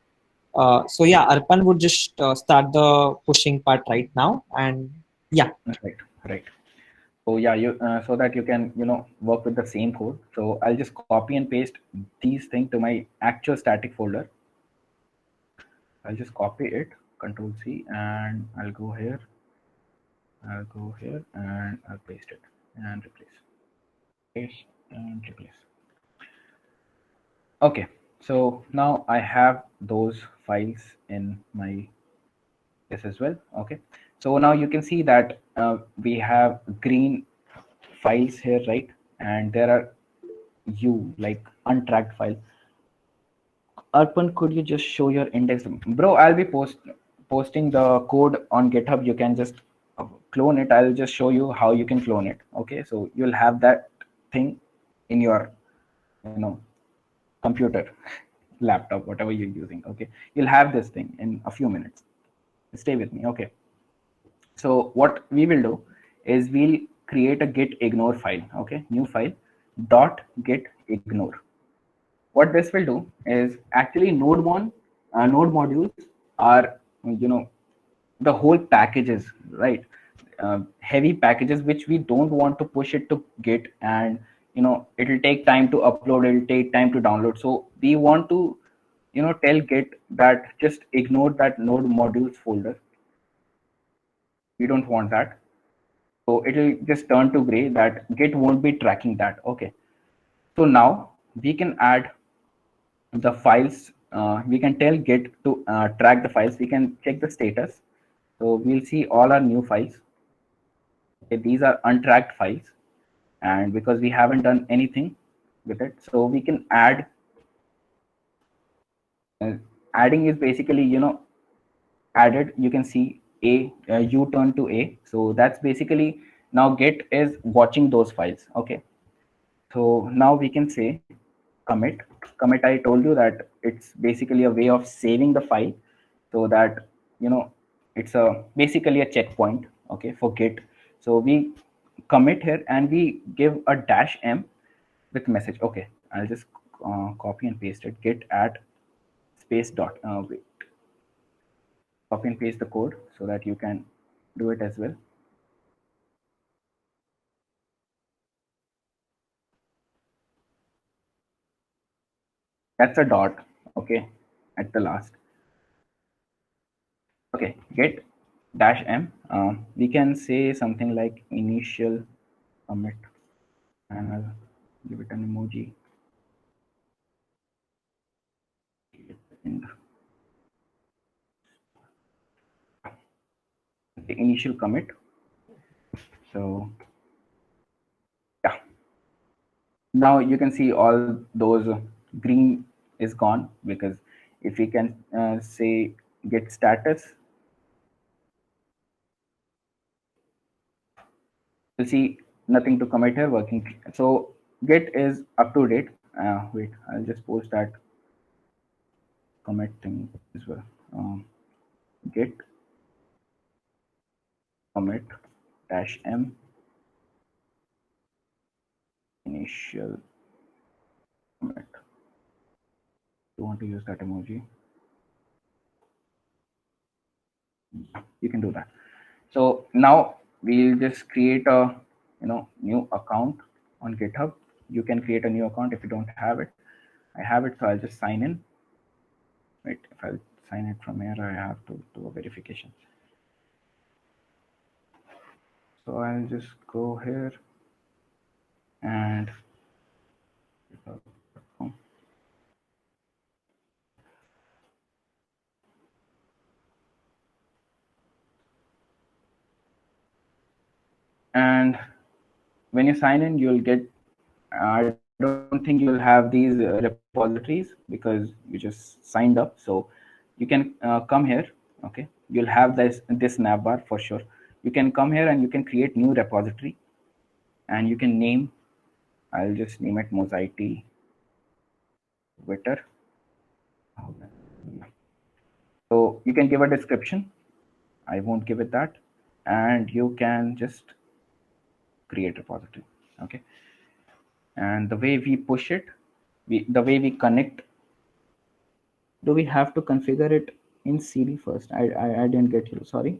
So yeah, Arpan would just start the pushing part right now, and yeah. Right, right. So yeah, you so that you can work with the same code. So I'll just copy and paste these things to my actual static folder. I'll just copy it, Control C, and I'll go here. I'll go here and I'll paste it and replace. Paste and replace. Okay. So now I have those files in my this as well. Okay, so now you can see that we have green files here, right? And there are like untracked file. Arpan, could you just show your index? Bro, I'll be posting the code on GitHub. You can just clone it. I'll just show you how you can clone it. Okay, so you'll have that thing in your, computer, laptop, whatever you're using. Okay, you'll have this thing in a few minutes. Stay with me. Okay, so what we will do is we'll create a git ignore file. Okay, new file dot git ignore. What this will do is actually node modules are, the whole packages, right? Heavy packages which we don't want to push it to git, and it'll take time to upload, it'll take time to download. So we want to tell git that just ignore that node modules folder. We don't want that, so it'll just turn to gray, that git won't be tracking that. Okay, so now we can add the files. We can tell git to track the files. We can check the status, so we'll see all our new files. Okay, these are untracked files, and because we haven't done anything with it, so we can add. Adding is basically added. You can see a u turn to a, so that's basically now git is watching those files. Okay, so now we can say commit. I told you that it's basically a way of saving the file, so that it's a basically a checkpoint, okay, for git. So we commit here and we give a -m with message. Okay, I'll just copy and paste it. Git add space dot wait, copy and paste the code so that you can do it as well. That's a dot, okay, at the last. Okay, git -m. We can say something like initial commit, and I'll give it an emoji. The initial commit. So yeah, now you can see all those green is gone, because if we can say git status, you'll see nothing to commit here working. So git is up to date. Wait, I'll just post that commit thing as well. Git commit -m initial commit. You want to use that emoji, you can do that. So now we'll just create a new account on GitHub. You can create a new account if you don't have it. I have it, so I'll just sign in. Wait, if I'll sign it from here, I have to do a verification. So I'll just go here and when you sign in, you'll get, I don't think you'll have these repositories because you just signed up. So you can come here. Okay, you'll have this navbar for sure. You can come here and you can create new repository, and you can name, I'll just name it Mosaic Twitter. So you can give a description. I won't give it that, and you can just create repository. Okay, and the way we push it, the way we connect, do we have to configure it in CD first? I didn't get you, sorry.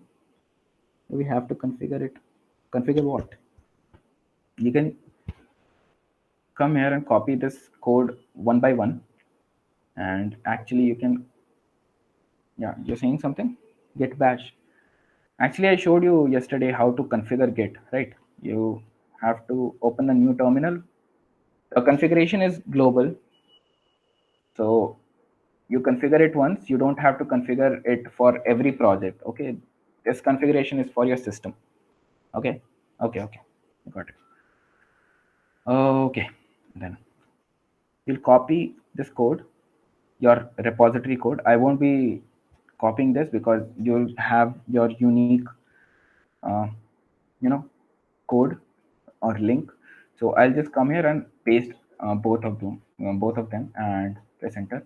Do we have to configure it? Configure what? You can come here and copy this code one by one, and actually you can, yeah, you're saying something? Git bash. Actually, I showed you yesterday how to configure Git, right? You have to open a new terminal. The configuration is global. So you configure it once, you don't have to configure it for every project. Okay, this configuration is for your system. Okay, okay, got it. Okay, then you'll copy this code, your repository code. I won't be copying this because you'll have your unique uh, you know code or link. So I'll just come here and paste both of them, and press enter.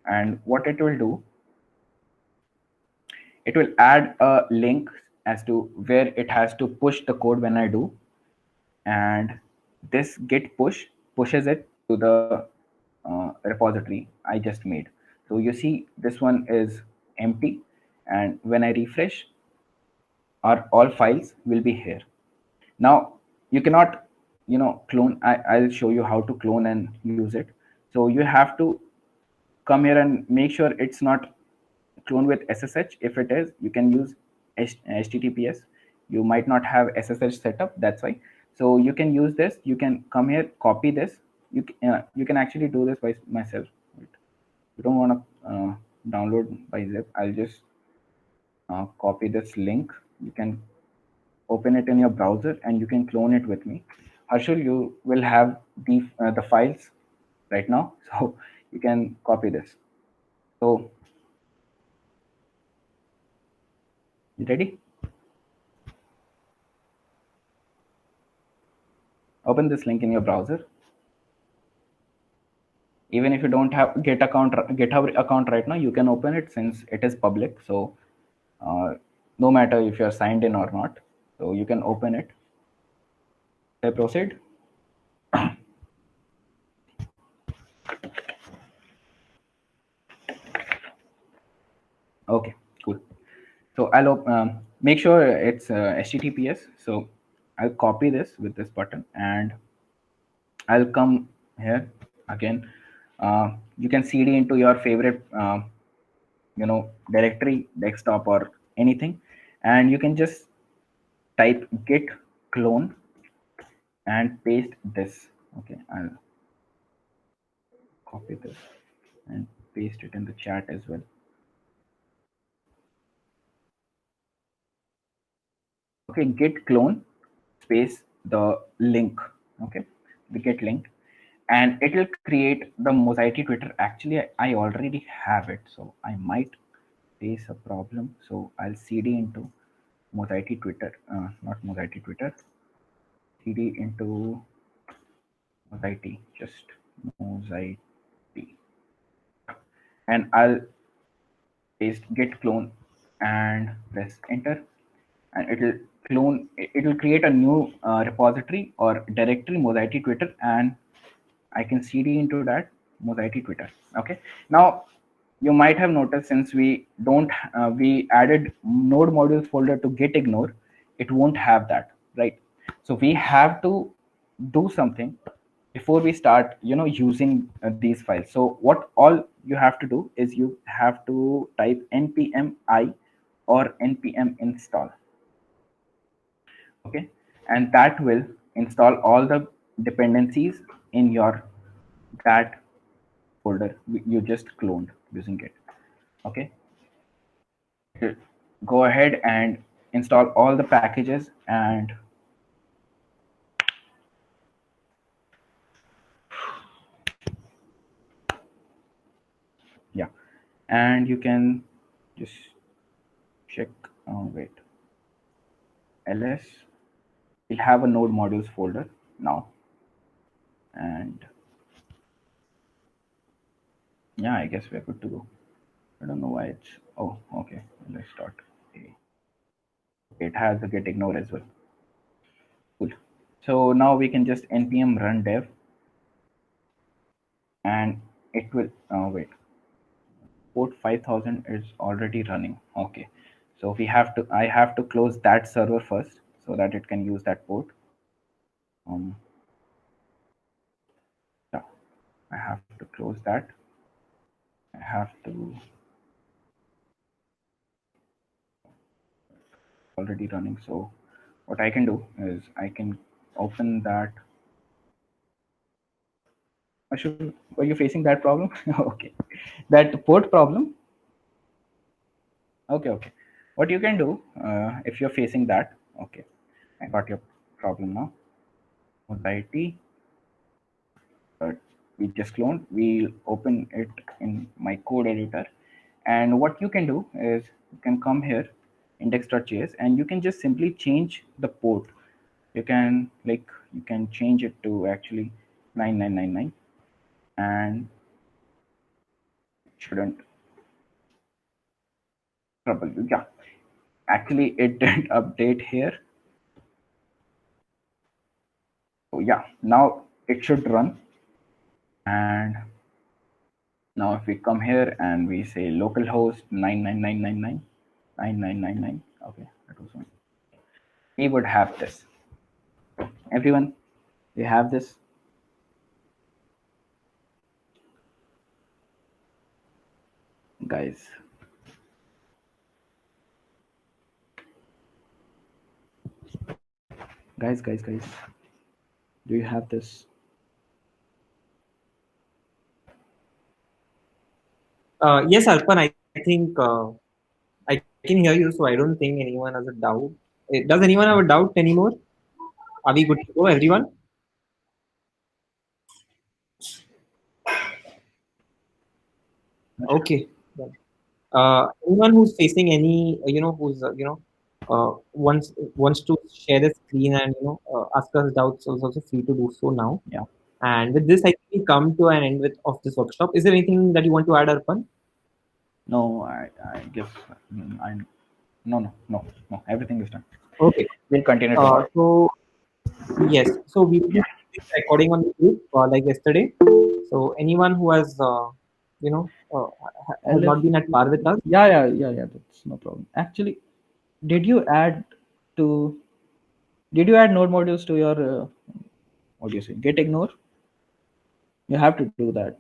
And what it will do, it will add a link as to where it has to push the code when I do. And this git push pushes it to the repository I just made. So you see this one is empty, and when I refresh, our all files will be here. Now you cannot clone. I'll show you how to clone and use it. So you have to come here and make sure it's not clone with SSH. If it is, you can use HTTPS. You might not have SSH setup, that's why. So you can use this. You can come here, copy this. You can actually do this by myself. Wait. You don't want to download by zip. I'll just copy this link. You can open it in your browser and you can clone it with me. Harshul, you will have the files right now, so you can copy this. So you ready? Open this link in your browser. Even if you don't have GitHub account right now, you can open it since it is public. So no matter if you're signed in or not, so you can open it. I proceed. Okay, cool. So I'll make sure it's HTTPS. So I'll copy this with this button and I'll come here again. You can cd into your favorite directory, desktop or anything, and you can just type git clone and paste this. Okay, I'll copy this and paste it in the chat as well. Okay, git clone space the link. Okay, the git link, and it will create the Mosaic Twitter. Actually, I already have it, so I might face a problem. So I'll cd into Mosaic Twitter, not Mosaic Twitter, cd into Mosaic, just Mosaic, and I'll paste git clone and press enter, and it will clone. It will create a new repository or directory, Mosaic Twitter, and I can cd into that Mosaic Twitter. Okay, now you might have noticed since we don't we added node modules folder to git ignore, it won't have that, right? So we have to do something before we start using these files. So what all you have to do is you have to type npm I or npm install. Okay, and that will install all the dependencies in your that folder you just cloned using it. Okay, go ahead and install all the packages, and yeah, and you can just check. Wait, ls, we'll have a node modules folder now, and yeah, I guess we're good to go. I don't know why it's, oh, okay, let's start. It has a git ignore as well. Cool. So now we can just npm run dev, and it will wait, port 5000 is already running. Okay, so I have to close that server first so that it can use that port. Yeah, I have to close that. I have to already running. So what I can do is I can open that Were you facing that problem? Okay, that port problem. Okay. What you can do if you're facing that? Okay, I got your problem now. Modality. We just cloned. We'll open it in my code editor, and what you can do is you can come here, index.js, and you can just simply change the port. You can change it to actually 9999, and it shouldn't trouble you. Yeah, actually it didn't update here. So yeah, now it should run. And now if we come here and we say localhost 99999, okay, that was one. We would have this. Everyone, we have this. Guys, do you have this? Yes, Arpan, I think I can hear you, so I don't think anyone has a doubt. Does anyone have a doubt anymore? Are we good to go, everyone? Okay. Anyone who's facing any, who's wants to share the screen and ask us doubts is also free to do so now. Yeah. And with this, I think we come to an end of this workshop. Is there anything that you want to add, Arpan? No, I guess no. Everything is done. Okay. We'll continue tomorrow. Yes, so we will be recording on the group like yesterday. So anyone who has has not been at par with us. Yeah. That's no problem. Actually, did you add node modules to your what do you say, gitignore? You have to do that.